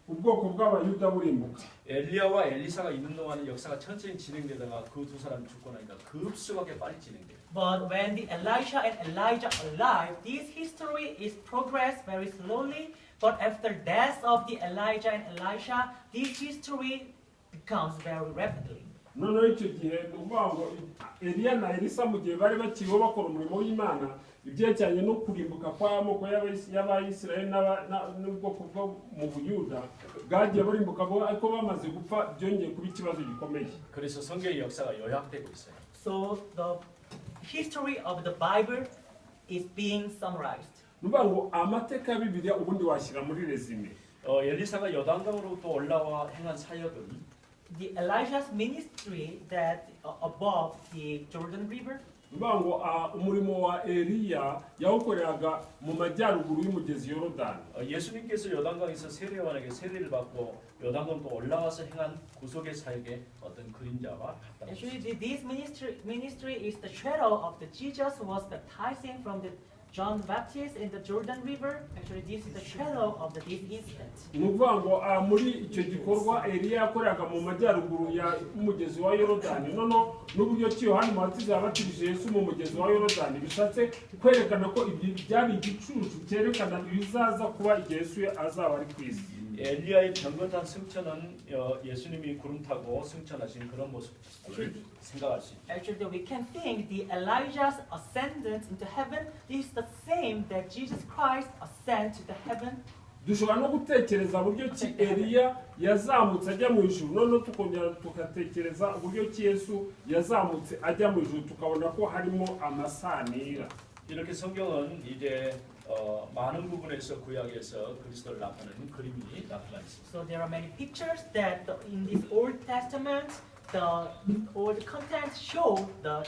ubwoko bw'abayuda burimbuka. 엘리야와 엘리사가 있는 동안은 역사가 천천히 진행되다가 그 두 사람이 죽고 나니까 급속하게 빨리 진행돼요. But when the Elisha and Elijah alive, this history is progressed very slowly. But after death of the Elijah and Elisha, this history becomes very rapidly. Noneho icyo gihe ni ukuvuga ngo Eliya na Elisa mu gihe bari bakiriho bakora umurimo w'Imana, ibyerekeranye no kurimbuka kw'amoko y'Abayisiraheli n'ubwoko bwo mu Buyuda bwagiye burimbuka ariko bamaze gupfa byongeye kuba ikibazo gikomeye. 그래서 성경의 역사가 요약되고 있어요. So the history of the Bible is being summarized. Ni ukuvuga ngo amateka ya Bibiliya ubundi washyira muri resume. 엘리사가 요단강으로부터 올라와 행한 사역은 The Elijah's ministry that above the Jordan River. Ni ukuvuga ngo umurimo wa Eliya yawukoreraga mu majyaruguru y'umugezi Yorodani. 예수님께서 요단강에서 세례요한에게 세례를 받고 요단강 또 올라와서 행한 구속의 사역의 어떤 그림자와 같다. Actually, this ministry is the shadow of the Jesus was baptizing from the John the Baptist in the Jordan River. Actually, this is the shadow of this incident. Ni ukuvuga ngo muri icyo gikorwa Eliya yakoreraga mu majyaruguru y'umugezi wa Yorodani. Noneho n'uburyo ki Yohana Umubatiza yabatije Yesu mu mugezi wa Yorodani bishatse kwerekana ko ibyo byari igicucu cyerekana ibizaza kuba igihe Yesu azaba ari ku isi. 엘리야의 병거탄 승천은 예수님이 구름 타고 승천하신 그런 모습을 생각할 수 있죠. Actually, we can think the Elijah's ascendance into heaven is the same that Jesus Christ ascended to the heaven. Dushobora no gutekereza uburyo ki Eliya yazamutse ajya mu ijuru, noneho tukongera tugatekereza uburyo ki Yesu yazamutse ajya mu ijuru, tukabona ko harimo amasanira. 이렇게 성경은 이제 많은 부분에서 구약에서 그리스도를 나타내는 그림이 나타나 있습니다. So there are many pictures that in this Old Testament, the old content show the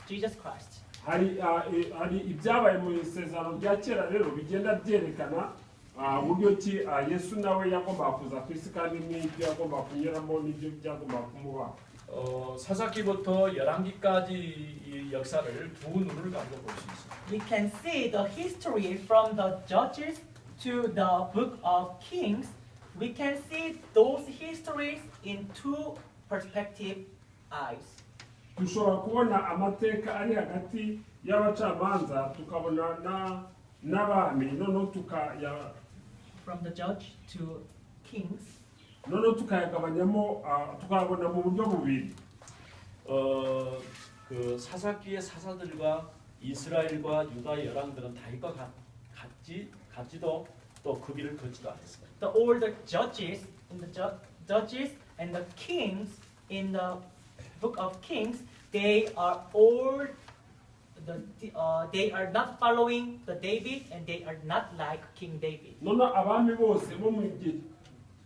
Jesus Christ. Hari ibyabaye mu isezerano rya kera rero bigenda byerekana uburyo ki Yesu nawe yagombaga kuza ku isi kandi n'ibyo yagombaga kunyuramo n'ibyo byagombaga kumubaho. 사사기부터 열왕기까지 이 역사를 두 눈을 가지고 볼 수 있습니다. We can see the history from the Judges to the Book of Kings. We can see those histories in two perspective eyes. Dushobora kubona amateka ari hagati y'abacamanza tukabona n'abami, noneho From the Judge to Kings. noneho tukayagabanyamo tukabona mu buryo bubiri. 그 사사기의 사사들과 이스라엘과 유다의 열왕들은 다윗과 같지도 또 그 길을 걷지도 않았습니다. The older judges in the judges and the kings in the Book of Kings, they are all they are not following the David and they are not like King David. noneho abami bose bo mu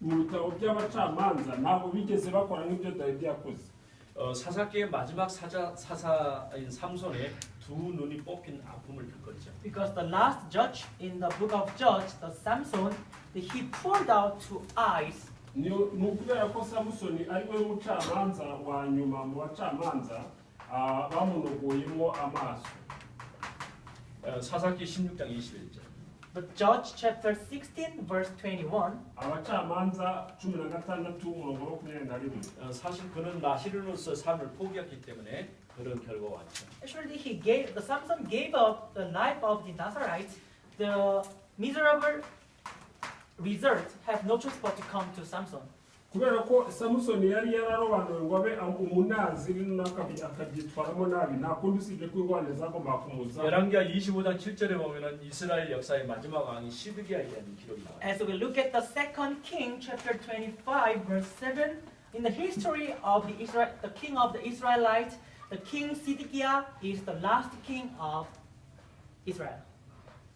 bitabo by'abacamanza ntabwo bigeze bakora nk'ibyo Dawidi yakoze. 사사기의 마지막 사사인 삼손의 두 눈이 뽑힌 아픔을 겪었죠. Because the last judge in the Book of Judges, the Samson, he poured out two eyes. Ni ukubera ko Samusoni ari we mucamanza wa nyuma mu bacamanza bamunogoyemo amaso. 사사기 16장 21절. But Judge chapter 16 verse 21. abacamanza 16:21. 사실 그는 나시르노스 삶을 포기했기 때문에 그런 결과가 왔죠. Actually, the Samson gave up the life of the Nazarites. The miserable result have no choice but to come to Samson. kubera ko Samusoni yari yararobanuwe ngo abe umunaziri akabyitwaramo nabi nta kundi usibye kwirwaniza agomba kumuza. 열왕기하 25장 7절에 보면은 이스라엘 역사의 마지막 왕이 시드기야에 대한 기록이 나와요. As we look at the second King chapter 25 verse 7, in the history of the king of the Israelites, the king Sidkiah is the last king of Israel.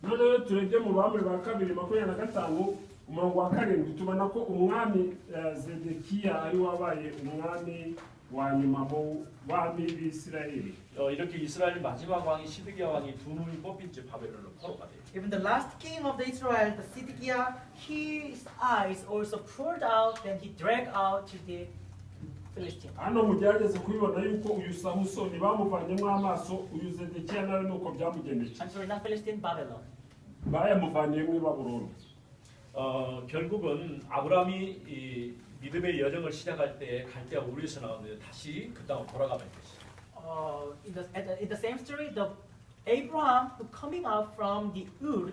noneho turebye mu bami ba kabiri 25 umurongo wa karindwi tubona ko umwami Zedekiya ari wabaye umwami wa nyuma mu bami b'Isirayeli. 이렇게 이스라엘 마지막 왕이 시드기야 왕이 두 눈이 뽑힌 채 바벨론으로 포로가 돼요. Even the last king of the Israel, the Sidkiah, his eyes also poured out, then he dragged out to the Philistines. hano mugerageze kubibona yuko uyu Samusoni bamuvanyemo amaso, uyu Zedekiya nawe nuko byamugendekeye. I'm sorry, not Philistine, Babylon. bayamuvaniye mu Babuloni. 결국은 아브라함이 이 믿음의 여정을 시작할 때 갈대아 우르에서 나왔는데 다시 그 땅으로 돌아가면 됐어요. In the same story, the Abraham coming out from the Ur,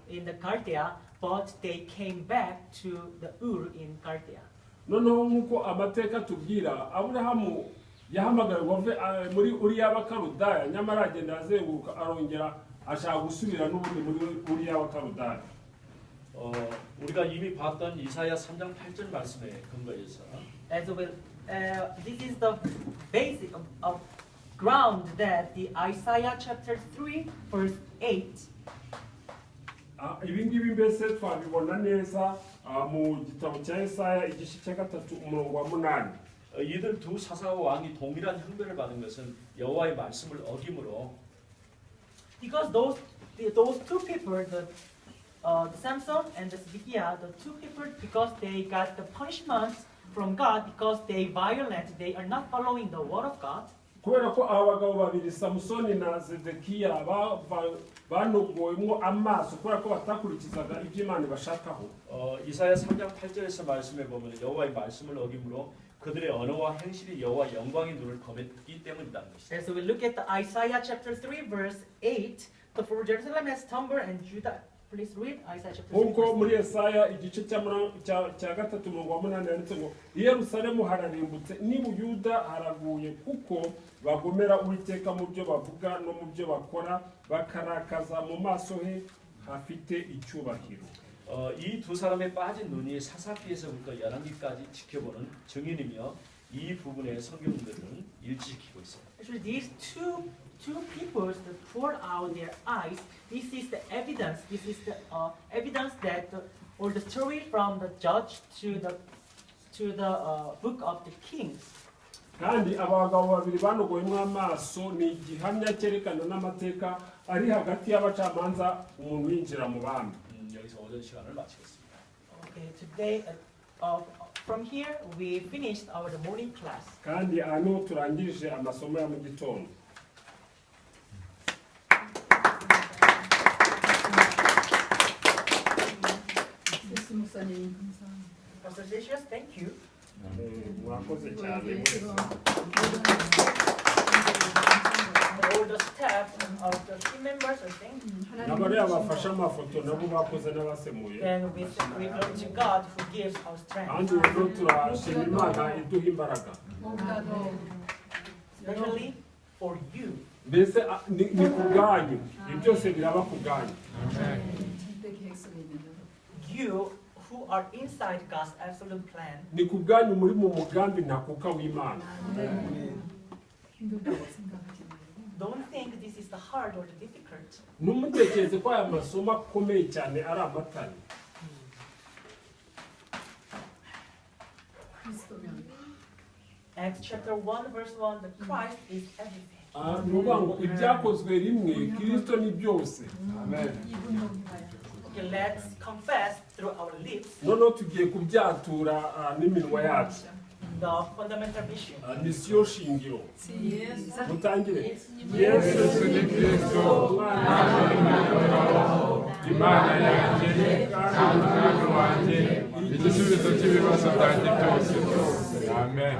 in the Chaldea, but they came back to the Ur in Chaldea. noneho nk'uko amateka tubwira aburahamu yahamagawe wave muri uriya bakarudaya nyamara agenda azenguruka arongera ashaka gusubira n'ubundi muri uriya bakarudaya. 우리가 이미 봤던 이사야 3장 8절 말씀에 근거해서 As well, this is the basic of ground that the Isaiah chapter 3 verse 8. ibi ngibi mbese twabibona neza mu gitabo cya Yesaya igice cya 3 umurongo wa 8. 이들 두 사사와 왕이 동일한 형벌을 받은 것은 여호와의 말씀을 어김으로 Because those two people, the Samson and the Zedekiah, the two people, because they got the punishment from God because they are not following the word of God. kubera ko abagabo babiri Samusoni na Zedekiya banogoyemo amaso kubera ko batakurikizaga ibyo Imana bashakaho. 이사야 3장 8절에서 말씀해 보면 여호와의 말씀을 어김으로 그들의 언어와 행실이 여호와 영광의 눈을 검했기 때문이라는 것이죠. So we look at the Isaiah chapter 3 verse 8. For Jerusalem has stumbled and Judah. Please read Isaiah chapter 3. Nkuko muri Yesaya igice cya 3 umurongo wa 8 yanditse ngo i Yerusalemu hararimbutse n'i Buyuda haraguye kuko bagomera Uwiteka mu byo bavuga no mu byo bakora bakarakaza mu maso he hafite icyubahiro. 이 두 사람의 빠진 눈이 사사기에서부터 열왕기까지 지켜보는 증인이며 이 부분의 성경들은 일치시키고 있습니다. Actually, these two people that poured out their eyes. This is the evidence. This is the evidence that, or the story from the judge to the book of the Kings. kandi abagabo babiri banogoyemo amaso ni igihamya cyerekana n'amateka ari hagati y'abacamanza umuntu winjira mu bami. 여기서 오전 시간을 마치겠습니다. Okay, today from here we finished our morning class. kandi hano turangirije amasomo ya mu gitondo. Pastor Zesius, thank you. mwakoze cyane. All the staff of the team members, I think. n'abari abafasha amafoto nabo bakoze n'abasemuye. And we glory to God who gives our strength. kandi rero turashima Imana iduha imbaraga. Especially for you. mbese ni ku bwanyu ibi byose biraba ku bwanyu. You who are inside God's absolute plan. ni ku bwanyu muri mu mugambi ntakuka w'Imana. Don't think this is the hard or the difficult. numutekereze ko aya masomo akomeye cyane ari amatari. Acts chapter 1 verse 1, the Christ is everything. nuvuga ngo ibyakozwe rimwe Kristo ni byose. Okay, let's confess through our lips noneho tugiye kubyatura n'iminwa yacu. the fundamental mission. misiyo shingiro. mutangire. Yesu ni Kristo Imana yanjye kandi umwami wanjye igisubizo cy'ibibazo byanjye byose. Amen.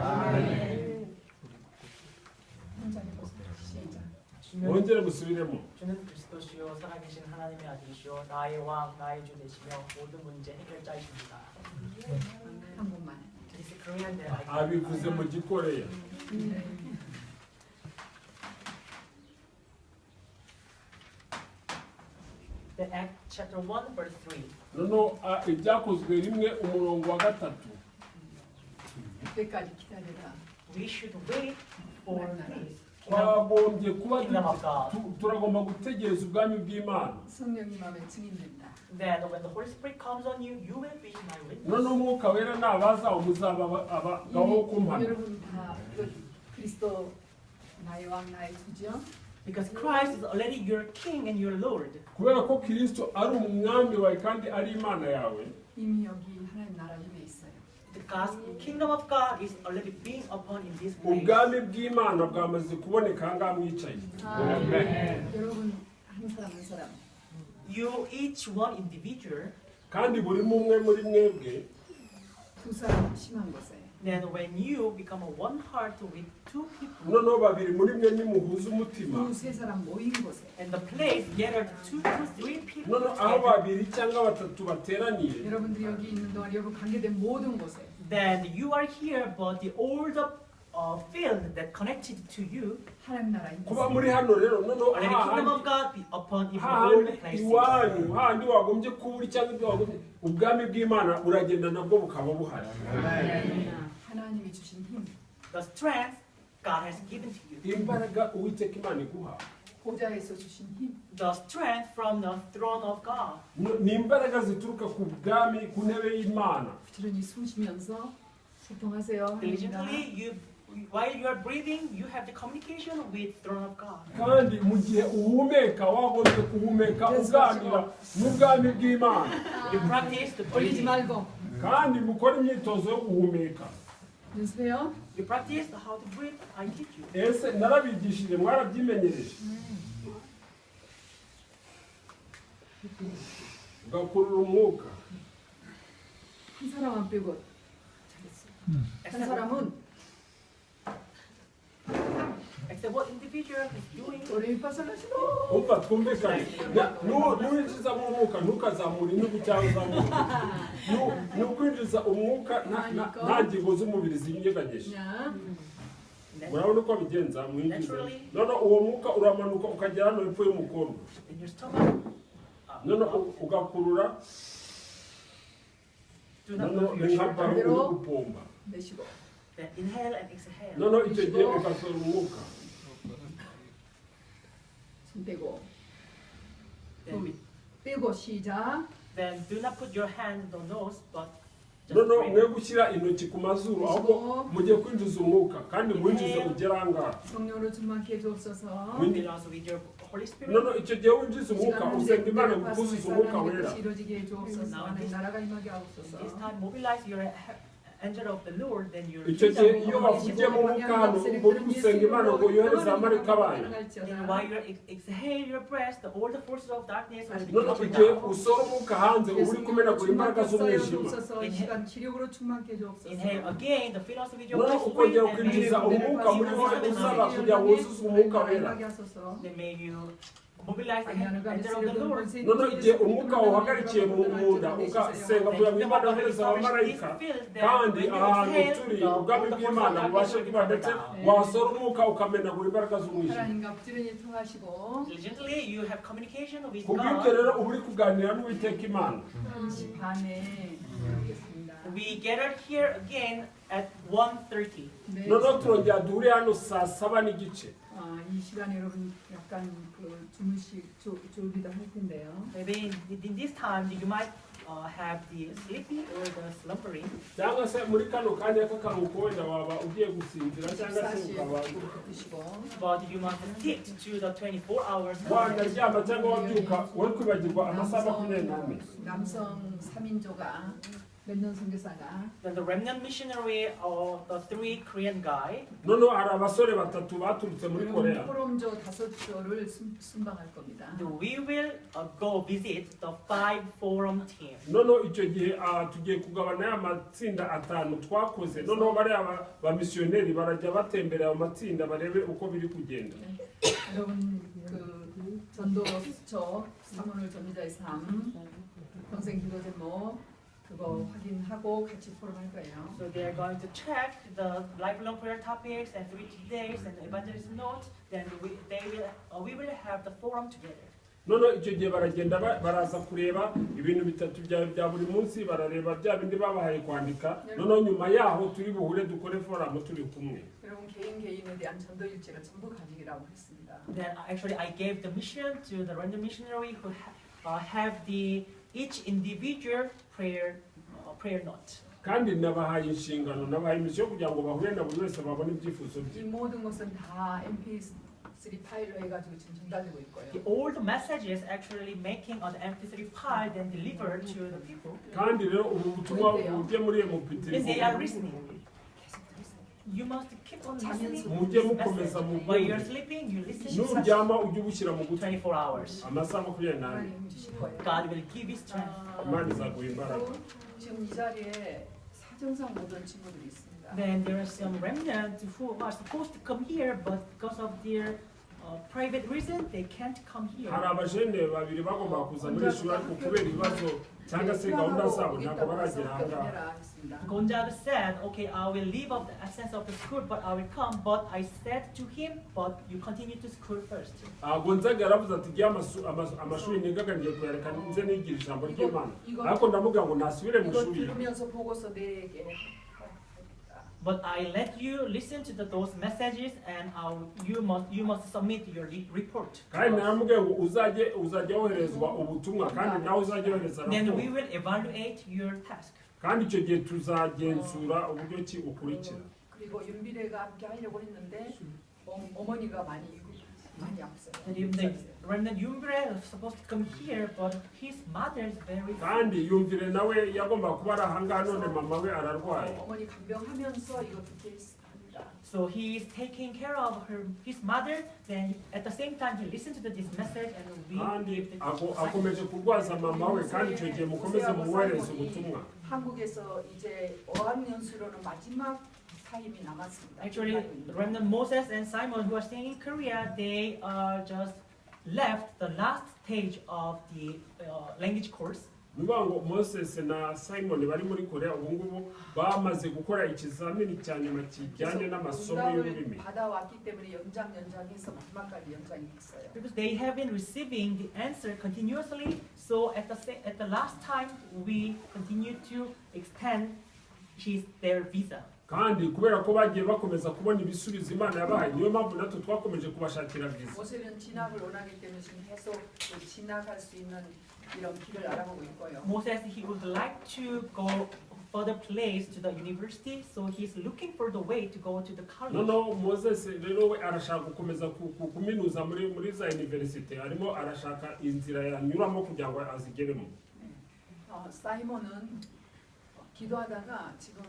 wongere musubiremo. 주는 그리스도시요 살아계신 하나님의 아들이시요 나의 왕 나의 주 되시며 모든 문제 해결자이십니다. 한국말. This is Korean that I abivuze mu gikoreya. The Act chapter 1 verse 3. noneho ibyakozwe rimwe umurongo wa 3. 그때까지 기다려라. We should wait for peace. twagombye kuba turagomba gutegereza ubwami bw'Imana. 성령님 마음에 증인된다. Then when the Holy Spirit comes on you, you will be my witness. noneho umwuka wera nabaza muzaba abagabo kumpana. 여러분 다 그리스도 나의 왕 나의 주죠. Because Christ is already your King and your Lord. kubera ko Kristo ari umwami wawe kandi ari Imana yawe. 이미 여기 하나님 나라 중에 있어요. The kingdom of God is already being upon in this place. ubwami bw'Imana bwamaze kuboneka ahangaha mwicaye. 여러분 한 사람 한 사람. You each one individual kandi buri mumwe muri mwebwe 두 사람 심한 곳에 Then when you become a one heart with two people, noneho babiri muri mwe nimuhuza umutima 두세 사람 모인 곳에 and the place gathered 2 to 3 people noneho aho together, babiri cyangwa batatu bateraniye 여러분들이 여기 있는 동안 여러분 관계된 모든 곳에 then you are here, but all the field that connected to you, 하나님 나라 kuba 임재 muri hano rero noneho and the kingdom of God be upon even all the hahandi places. iwanyu hahandi wagombye kuba uri cyangwa ibyo wagombye ubwami bw'imana buragenda nabwo bukaba buhari 하나님이 주신 힘 The strength God has given to you, imbaraga uwiteka imana iguha 보좌에서 주신 힘 the strength from the throne of God, ni imbaraga zituruka ku bwami ku ntebe y'imana 부지런히 숨 쉬면서 소통하세요 합니다. diligently while you are breathing, you have the communication with throne of God. kandi mu gihe uhumeka wagombye guhumeka uganira n'ubwami bw'imana You practice the 올리지 breathing. 말고 kandi mukore imyitozo yo guhumeka 연습해요. You practice how to breathe. I teach you. ese narabigishije mwarabyimenyereje ugakurura umwuka 한 사람만 빼고 잘했어요. 한 Except, 사람은 except what individual is doing. 도레미파솔라시도 umva twumvikane nuwinjiza mu mwuka ntukazamura inyugu cyangwa uzamura nukwinjiza umwuka nta ngingo z'umubiri zinyeganyeje 그냥 murabona uko bigenza mwinjiza none uwo mwuka uramanuka ukagera hano hepfo y'umukondo In your stomach. none ugakurura Do not none move your ni nka shoulder. baro uri gupomba 내쉬고 Then inhale and exhale. none icyo gihe ugasohora umwuka 숨 빼고 Then, 빼고 시작. then do not put your hand on the nose, but just none breathe. mwe gushyira intoki ku mazuru ahubwo mugiye kwinjiza umwuka kandi mwinjize ugera ahangaha 성령으로 충만케 해주옵소서. Fill us with your Holy Spirit. none icyo gihe winjiza umwuka usenga imana gukuzuza umwuka wera 이루어지게 해주옵소서. 하나님 나라가 임하게 하옵소서. This time, mobilize your angel of the Lord, then your icyo gihe iyo bavugiyemo umwuka hano muri gusenga imana ngo yohereze abamarayika bayo Then while you exhale your breath, all the forces of darkness will be none coming igihe down. usohora umwuka hanze uba uri kumenagura imbaraga z'umwijima 시간 기력으로 충만케 해주옵소서. Inhale again the fill us with your none Holy Spirit, ukongera and may ukinjiza you, umwuka muri wowe usaba kugira ngo wuzuze umwuka wera 임하게 하소서. then may you mobilize the 아니하는 angel of the Lord. none igihe umwuka wawuhagarikiye mu nda ugasenga kugira ngo imana yohereze abamarayika kandi ahantu turi ubwami bw'imana bubashe kuba ndetse wasohora umwuka ukamenagura imbaraga z'umwijima 하나님과 부지런히 통하시고 Diligently, you have communication with kubw'ibyo God. rero uba uri kuganira n'uwiteka imana 1시 반에 하겠습니다. We gathered here again at 1:30. 네. noneho turongera duhure hano saa 7 n'igice 이 시간에 여러분 약간 그 졸기도 할 텐데요. Maybe in this time you might have the sleepy or the slumbering. cyangwa se muri kano kanya k'akaruhuko wenda waba ugiye gusinzira cyangwa se ukaba 드시고 But you must stick to the 24 hours. wanaryama cyangwa wabyuka wari kwibagirwa amasaha 24 남성 3인조가 몇 년 선교사가 Then the remnant missionary or the 3 Korean guy. noneho hari abasore batatu baturutse muri koreya 포럼조 5조를 순방할 겁니다. We will go visit the 5 forum team. noneho icyo gihe tugiye kugabana ya matsinda atanu twakoze noneho bariya bamisiyoneri barajya batembera mu matsinda barebe uko biri kugenda 여러분 그 전도 수첩 사문을 전도자의 삶 평생 기도 제목 그거 확인하고 같이 포럼할 거예요. So they are going to check the lifelong prayer topics and 3 days and evangelism notes. Then we will have the forum together. noneho icyo gihe baragenda baraza kureba ibintu bitatu bya buri munsi barareba bya bindi babahaye kwandika noneho nyuma yaho turi buhure dukore foramu turi kumwe 여러분 개인에 대한 전도 일지가 전부 가지기라고 했습니다. Then actually I gave the mission to the random missionary who have the each individual prayer note. kandi nabahaye inshingano nabahaye imisiyo kugira ngo bahure na buri wese babone ibyifuzo 이 bye 모든 것은 다 MP3 파일로 해가지고 지금 전달되고 있고요. All the messages actually making on the MP3 file then delivered to the people. kandi rero ubu butumwa bujye muri Then they are listening. you must keep on 자면서 listening mujye to this mukomeza message. While you're mubwumve sleeping, you listen to such nuryama ujye ubushyira mu gutwi 24 hours. amasaha 24 하나님 주실 거예요. God will give you strength. imana izaguha imbaraga. 그리고 지금 이 자리에 사정상 못 온 친구들이 있습니다. Then there are some remnants who are supposed to come here, but because of their private reason, they can't come here. hari abajene babiri bagomba kuza muri ishuri ariko kubera ibibazo cyangwa se gahunda zabo ntabwo baragera ahangaha. Gonzaga said, okay, I will leave of the essence of the school, but I will come. But I said to him, but you continue to school first. gonzaga yaravuze ati igihe amashuri nigaga ngiye kuyareka nze nigira ijambo ry'imana ariko ndamubwira ngo nasubire mu 이거 ishuri. 들으면서 보고서 내게 But I let you listen to those messages, and you must submit your report. kandi naramubwiye ngo uzajya woherezwa ubutumwa kandi nawe uzajya wohereza Then we raporo will evaluate your task. kandi icyo gihe tuzagenzura uburyo ki ukurikira. 그리고 윤비례가 함께 하려고 했는데 어머니가 많이 아팠어요. And if the remnant Yumbre is supposed to come here, but his mother is very sick. kandi yumvire nawe yagomba kuba ari ahangaha none mama we ararwaye. 어머니 간병하면서 이거 듣게 합니다. So he is taking care of his mother. Then at the same time, he listened to this message, and we kandi give the akomeje kurwaza mama we kandi icyo gihe mukomeze mumuhereze ubutumwa. 한국에서 이제 어학연수로는 마지막 타임이 남았습니다. Actually, remnant Moses and Simon, who are staying in Korea, they just left the last stage of the language course. bivuga ngo Moses na Simon bari muri Korea ubu ngubu bamaze gukora ikizamini cya nyuma kijyanye n'amasomo y'ururimi. 받아왔기 때문에 연장해서 마지막까지 연장했어요. Because they have been receiving the answer continuously, so at the last time we continue to extend their visa. kandi kubera ko bagiye bakomeza kubona ibisubizo Imana yabahaye niyo mpamvu natwe twakomeje kubashakira visa. 모세는 진학을 원하기 때문에 지금 계속 진학할 수 있는 이런 길을 알아보고 있고요. Moses, he would like to go further place to the university, so he's looking for the way to go to the college. noneho Moses rero we arashaka gukomeza kuminuza muri za university arimo arashaka inzira yanyuramo kugira ngo azigeremo. 사이먼은 기도하다가 지금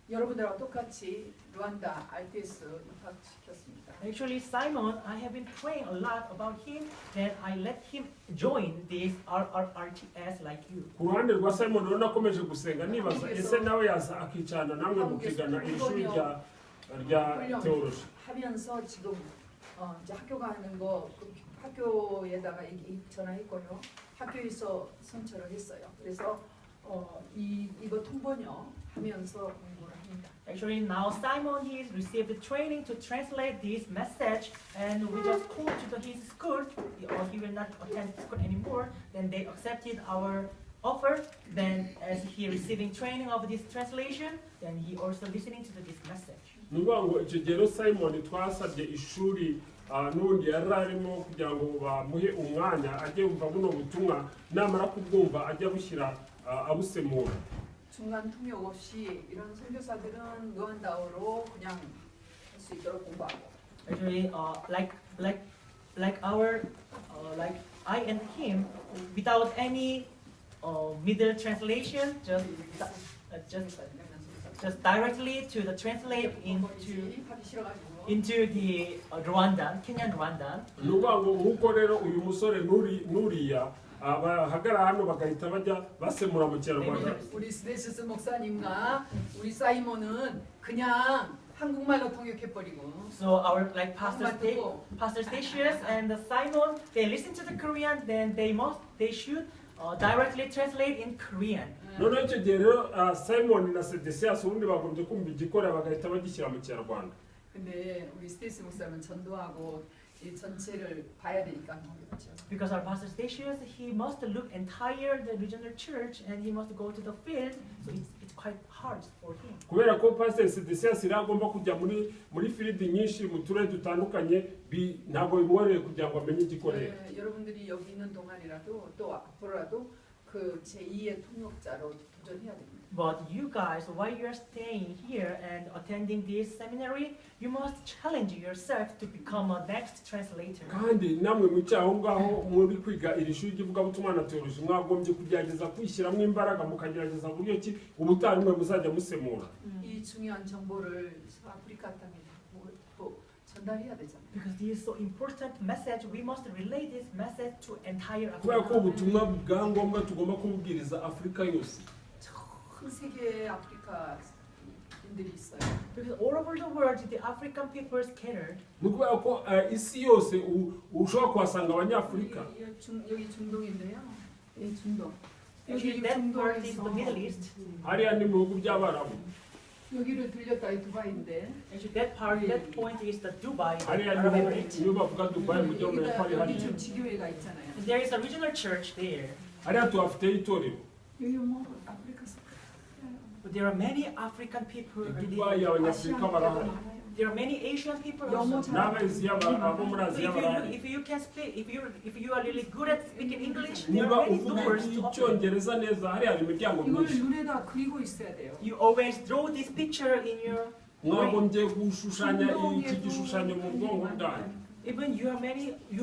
여러분들하고 똑같이 루안다 RTS 입학시켰습니다. Actually, Simon, I have been praying a lot about him, that I let him join this R Rts like you. ku ruhande rwa Simon rero nakomeje gusenga nibaza ese nawe yaza akicana namwe mukigana ishuri rya theology. 하면서 지금 이제 학교 가는 거 학교에다가 전화했고요. 학교에서 선처를 했어요. 그래서 이거 통번역 하면서 공부를 합니다. Actually, now Simon, he has received the training to translate this message, and we just called to his school, or he will not attend school anymore. Then they accepted our offer. Then, as he receiving training of this translation, then he also listening to this message. nuvuga ngo icyo gihe Simon twasabye ishuri n'ubundi yari arimo kugira ngo bamuhe umwanya ajye yumva buno butumwa namara kubwumva ajya bushyira abusemura. 중간 통역 없이 이런 선교사들은 루안다어로 그냥 할 수 있도록 공부하고. Actually, like I and him, without any middle translation, just directly to the translate into the Rwandan, Kenyan Rwandan. nuvuga ngo nk'uko rero uyu musore nuriya bahagarara hano bagahita bajya basemura mu kinyarwanda. 우리 스데시스 목사님과 우리 사이먼은 그냥 한국말로 통역해버리고. So our Pastor Statius and the Simon, they listen to the Korean, then they should directly translate in Korean. noneho icyo gihe rero Simon na Sedesias ubundi bagombye kumva igikora bagahita bagishyira mu kinyarwanda. 근데 우리 스테이스 목사는 전도하고 이 전체를 봐야 되니까 그렇죠. Because our Pastor Statius, he must look entire the regional church, and he must go to the field, so it's quite hard for him. kubera ko Pastor Sedesias rero agomba kujya muri field nyinshi mu turere dutandukanye ntabwo bimworoheye kugira ngo amenye igikorera. 여러분들이 여기 있는 동안이라도 또 앞으로라도 그 제2의 통역자로 도전해야 됩니다. But you guys, while you are staying here and attending this seminary, you must challenge yourself to become a next translator. kandi namwe mucyaho ngaho muri kwiga iri shuri ry'ivugabutumwa na teoloji mwagombye kugerageza kwishyiramo imbaraga mukagerageza buryo ki ubutaha mwe muzajya musemura. 이 중요한 정보를 아프리카 땅에 또 전달해야 되잖아요. Because this is so important message, we must relay this message to entire kubera ko Africa. ubutumwa bwa ngombwa tugomba kububwiriza Afurika yose. 전 세계에 아프리카인들이 있어요. Because all over the world, the African people are scattered. ni kubera ko isi yose ushobora kuhasanga abanyafurika. 여기 중동인데요. 예, 중동. Actually, that part is the Middle East. hariya ni mu bihugu by'abarabu. 여기를 들렸다 이 두바이인데. Actually, that point is the Dubai, the hariya Arab ni Emirates. mu bavuga Dubai mu gihugu 여기다 hariya 여기 hariya. 좀 지교회가 있잖아요. There is a regional church there. hariya tuhafiteyo itorero. 여기 뭐 아프리카 But there are many African people. i Dubai abanyafurika barahari. There are many Asian people 영어 also. 잘 n'abaziya abo muri So aziya barahari. if you can speak, if you are really good at speaking English, there niba are many uvuga doors to open. icyongereza neza hariya hari imiryango 이걸 myinshi. 눈에다 그리고 있어야 돼요. You always draw this picture in your brain. mwagombye gushushanya iki gishushanyo mu bwonko bwanyu. Even you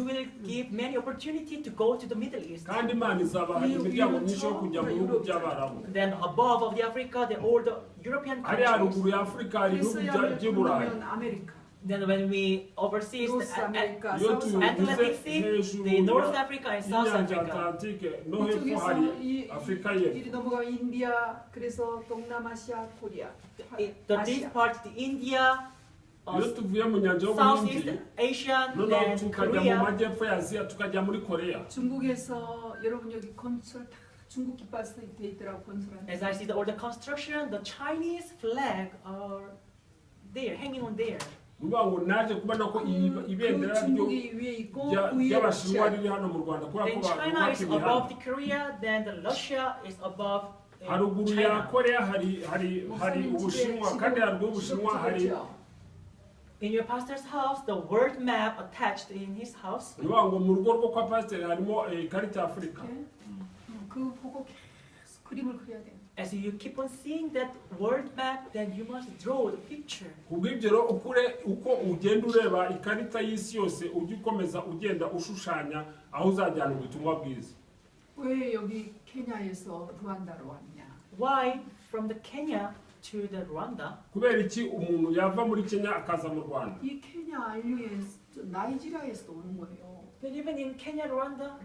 will give many opportunity to go to the Middle East. kandi imana izabaha imiryango myinshi yo kujya mu bihugu by'abarabu. Then above of the Africa, all the European hariya countries. haruguru ya afurika hari ibihugu by'i burayi. 아메리카. Then when we overseas 노스 아메리카, iyo 사우스 tuvuze Atlantic Sea, hejuru the North Africa and South y'inyanja Africa. atlantike no hepfo 이쪽에서 hari afurika y'epfo. 이리 넘어가면 인디아, 그래서 동남아시아, 코리아. This part, the India, iyo tuvuye mu nyanja Southeast y'ubuhindi Asia, noneho then tukajya mu Korea. majyepfo ya aziya tukajya muri koreya. 중국에서 여러분 여기 건설 다 중국 깃발 돼 있더라고 건설하는. As I see all the construction, the Chinese flag are there, hanging on there. nuvuga ngo naje kubona ko ibendera 그 중국이 위에 있고 그 위에 ry'abashinwa 러시아. riri hano mu rwanda kubera Then ko China bubaka is above imihanda. the Korea, then the Russia is above haruguru ya China. koreya hari ubushinwa kandi haruguru y'ubushinwa hari. In your pastor's house, the world map attached in his house. nuvuga ngo mu rugo rwo kwa pasiteri harimo ikarita ya afurika. 그 보고 계속 그림을 그려야 돼. As you keep on seeing that world map, then you must draw the picture. kubw'ibyo rero uko ugenda ureba ikarita y'isi yose ujya ukomeza ugenda ushushanya aho uzajyana ubutumwa bwiza. 왜 여기 케냐에서 루안다로 왔냐? Why from the Kenya to the Rwanda? kubera iki umuntu yava muri kenya akaza mu rwanda? 이 케냐 알류에서 나이지리아에서 오는 거예요. But even in Kenya, Rwanda,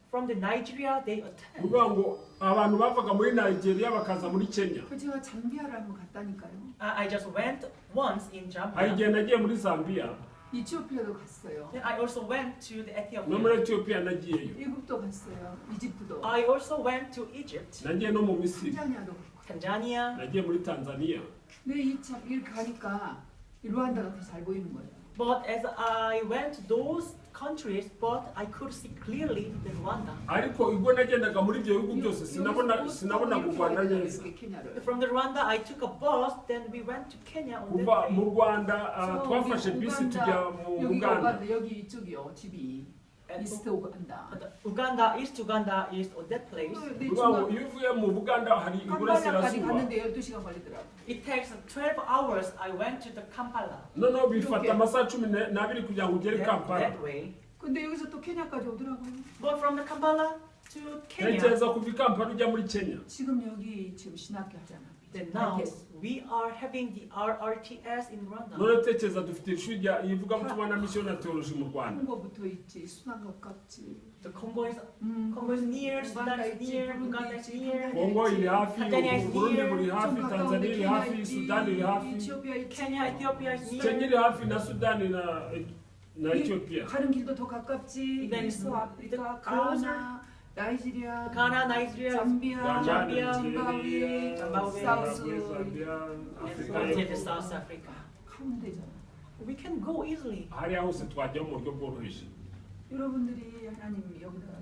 from the Nigeria, they attend. kuvuga ngo abantu bavaga muri nigeria bakaza muri kenya. 그 제가 잠비아를 한번 갔다니까요. I just went once in hari Zambia. igihe nagiye muri zambia 이티오피아도 갔어요. Then I also went to the no muri Ethiopia. etiyopiya nagiyeyo. 일국도 갔어요. 이집트도. I also went to Egypt, nagiye no mu misiri. 탄자니아도 갔고. Tanzania. nagiye muri tanzania. 근데 이참 이렇게 가니까 이 루안다가 더 잘 보이는 거예요. But as I went to those countries, but I could see clearly the Rwanda. ariko ubwo nagendaga muri ibyo bihugu byose sinabona u rwanda neza. 케냐를. From the Rwanda, I took a bus, then we went to Kenya on that kuva mu day. rwanda twafashe bisi tujya mu 여기 uganda. 우간다 여기 이쪽이요 집이 이스트 우간다. Uganda, East Uganda is on that place. 근데 kuvuga ngo 중간 iyo uvuye mu buganda hari 캄파냐까지 iburasirazuba. 갔는데 12시간 걸리더라고. It takes 12 hours. I went to the Kampala. noneho bifata amasaha 12 kugira ngo ugere kampala. That way. 근데 여기서 또 케냐까지 오더라고요. But from the Kampala to Kenya, tekereza kuva i kampala ujya muri kenya. 지금 여기 지금 신학교 하잖아. then now we are having the R Rts in Rwanda. none tekereza dufite ishuri ivugabutumwa na misiyo na teoloji mu rwanda. 콩고부터 있지 수단 가깝지. The Congo is near, Sudan is near, Uganda is near, kongo iri hafi, Tanzania is uburundi near, buri hafi, tanzania iri hafi, sudani iri hafi, 이티오피아 있지. Kenya, Ethiopia is kenya near. iri hafi na sudani na etiyopiya. 가는 길도 더 가깝지. Then 이스 아프리카, closer. 가나, 나이지리아, Ghana, Nigeria, 잠비아, Zambia, 짐바브웨, Zimbabwe, 사우스 afurika and y'epfo. South Africa. 가운데잖아. We can go easily. hariya hose twajya mu buryo bworoheje. 여러분들이 하나님 여기다가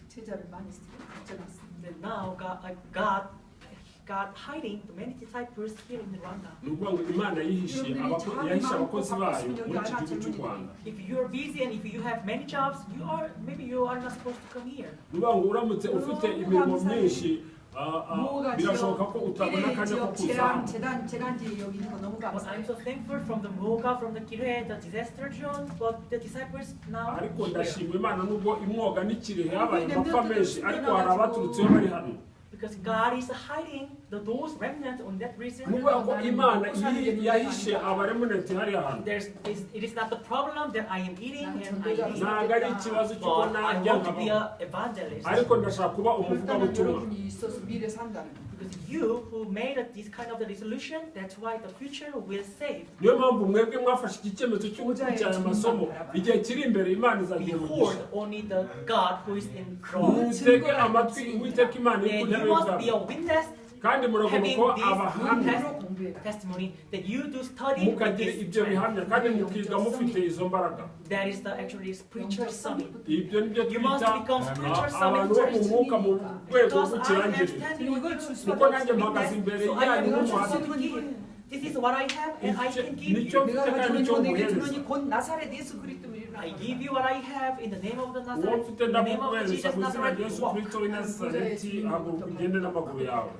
제자를 많이 갖춰놨습니다. Then now God hiding the many disciples here in Rwanda. ni ukuvuga ngo imana yahishe abakozi bayo muri iki gihugu cy'u rwanda. If you're busy and if you have many jobs, maybe you are not supposed to come here. ni ukuvuga ngo uramutse ufite imirimo myinshi birashoboka ko utabona akanya ko kuza 재난지 여기 있는 거 너무 But I'm 감사해요. so thankful from the Moga, from the Kire, the disaster zone, but the disciples now ariko here. ndashima imana nubwo imwoga n'ikirehe habaye amapfa menshi ariko hari abaturutseyo bari hano Because God is hiding those remnants on that reason. kubera ko imana yahishe abaremuneti hariya hantu It is not the problem that I am eating and I eat, ntabwo ari ikibazo cy'uko but I najya want to be nkabaho an evangelist. ariko ndashaka kuba umuvugabutumwa 여러분이 있어서 미래 산다는 거. Because you who made this kind of the resolution, that's why the future will save. niyo mpamvu mwebwe mwafashe iki cyemezo cyo gukurikirana amasomo igihe kiri imbere imana izagira Behold umugisha only the God who is in throne. mutege amatwi uwiteka imana iri Then ku you ntebe must be y'ubwami a witness kandi muragomba having kuba this abahamya testimony that you do study with mukagira this ibyo bihamya strength. kandi mukiga mufite izo mbaraga That is the actually spiritual summit. ibyo nibyo You must twita become spiritual abantu bo mu summit. mwuka mu rwego Because I am rw'ikirangirire standing with you. kuko nanjye mpagaze imbere So I yanyu am nk'umuhamya going to give. This is what I have and I can give nicyo you. mfite kandi nicyo muhereza 곧 나사렛 예수 그리스도 이름으로 I give you what I have in the name of the uwo Nazareth. mfite In the name of ndamuhereza Jesus ku izina Nazareth, rya yesu walk. kirisito w'i nazareti haguruka ugende n'amaguru yawe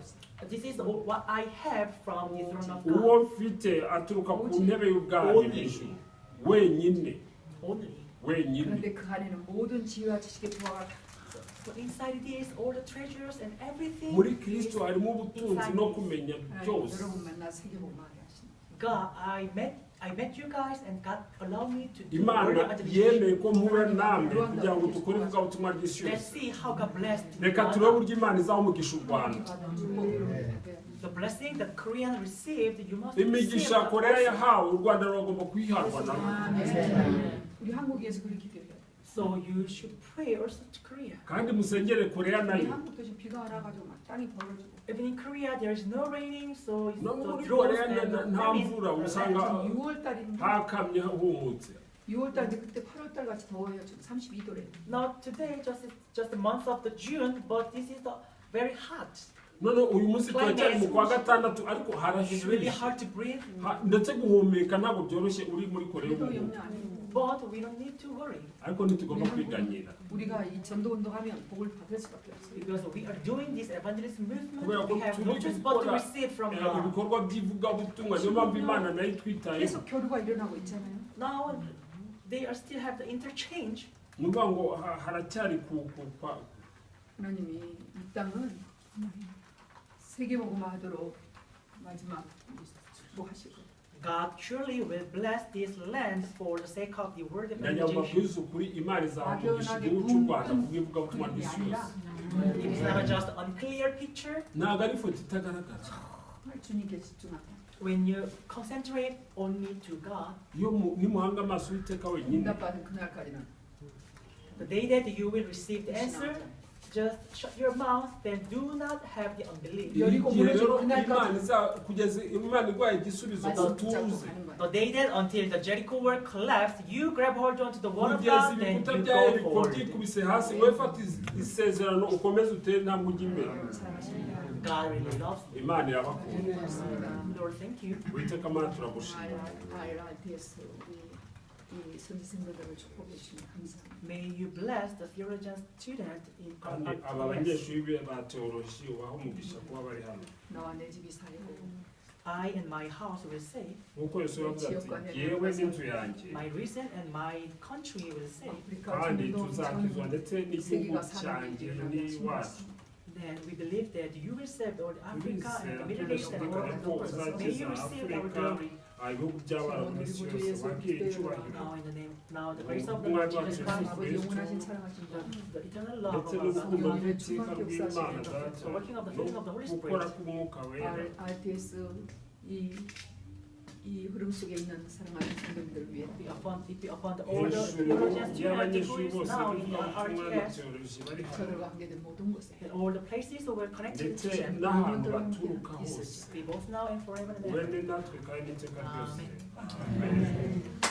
This is what I have from the throne of uwo God. mfite aturuka ku ntebe y'ubwami bw'ijuru wenyine Only. wenyine 그런데 그 안에는 모든 지혜와 지식의 부하가 So inside this, all the treasures and everything. muri kristo harimo ubutunzi no kumenya byose 여러분 만나 세계복 말해 하시는 God, I met you guys and God allowed me to do imana word evangelization. yemeye ko mpura namwe kugira ngo dukore ivugabutumwa ry'isi Let's yose see how God blessed reka turebe Uganda. uburyo imana izaha umugisha u rwanda 받은 축복을 The blessing that Korean received, you must imigisha receive koreya also. yahawe u rwanda ruragomba kuyihabwa nabo 우리 한국에서 그렇게 기도해요. So you should pray also to Korea. kandi musengere koreya 우리 nayo 한국도 지금 비가 안 와가지고 막 땅이 벌어지고 Even in Korea, there is no raining, so it's no the muri drought koreya and the nta famine. mvura usanga 6월 달인데 hakamye humutse 6월 달인데 그때 8월 달 같이 더워요. 지금 32도래. Not today, just the month of the June, but this is the very hot. none uyu munsi turacyari mu kwa gatandatu ariko It's really harashyushye hard to breathe, ndetse guhumeka ntabwo byoroshye uri muri koreya 그래도 ubu 염려 안 해요. but we don't need to worry ariko ntitugomba kwiganyira 우리가 이 전도 운동하면 복을 받을 수밖에 없어요. because we are doing this evangelism movement. kubera ko We have no turi choice but to gukora receive from God. ibikorwa by'ivugabutumwa niyo mpamvu imana nayo itwitayeho 계속 교류가 일어나고 있잖아요. Now they are still have the interchange. ni ukuvuga ngo haracyari kwa 하나님이 이 땅은 세계복음화하도록 마지막 축복하실 거예요. God surely will bless this land for the sake of the word ndajya evangelization. mabwiriza ukuri imana izahamugisha igihugu cy'u rwanda kubw'ivugabutumwa ry'isi yose It is not just an unclear picture. ntabwo ari ifoto itagaragara 정말 주님께 집중하고 When you concentrate only to God, iyo nimuhanga amaso uwiteka wenyine 응답받은 그날까지는 the day that you will receive the answer, just shut your mouth, then do not have the unbelief. igihe rero imana kugeza imana iguhaye igisubizo 말씀 붙잡고 utuze 가는 거예요. The day that until the Jericho wall collapsed, you grab hold onto the word of kugeza God, then ibikuta you byayo go forward. byikubise hasi wowe fata isezerano ukomeze utere intambwe ujya imbere 사랑하십니다. God really loves you. imana irabakunda 고맙습니다. Lord, thank you. uwiteka mana turagushima R Rts 우리 이 선지생들을 축복해 주시면 감사합니다. May you bless the theologian student in kandi aba banyeshuri be ba teoloji ubaha umugisha kuba bari hano 나와 내 집이 살고 I and my house will say, nk'uko yesu yavuze ati yewe n'inzu yanjye my reason and my country will say. 아프리카 kandi 전도 tuzakizwa 전 ndetse n'igihugu cyanjye n'iwacu Then we believe that you will save all Africa and the Middle East and all Turishimira the ko world. May you uzakiza receive our afurika glory. ibihugu by'abarabu n'isi yose bagiye icyubahiro Now in the name, now the grace of the Lord Jesus Christ, 아버지 영원하신 사랑하신 자 the eternal love ndetse of our n'urukundo God, rw'iteka rw'imana data the working of the filling of the Holy no gukora Spirit, k'umwuka wera R Rts 이 흐름 속에 있는 사랑하는 성도님들을 위해 be upon all the hejuru theologians students y'abanyeshuri who is bose now in the b'ivugabutumwa na RTS, teoloji bari hano 저를 관계된 모든 곳에 and all the places who were connected to ndetse them, n'ahantu baturuka hose 있으시고 be both now and forever and ever. wende natwe kandi n'iteka ryose Amen. amen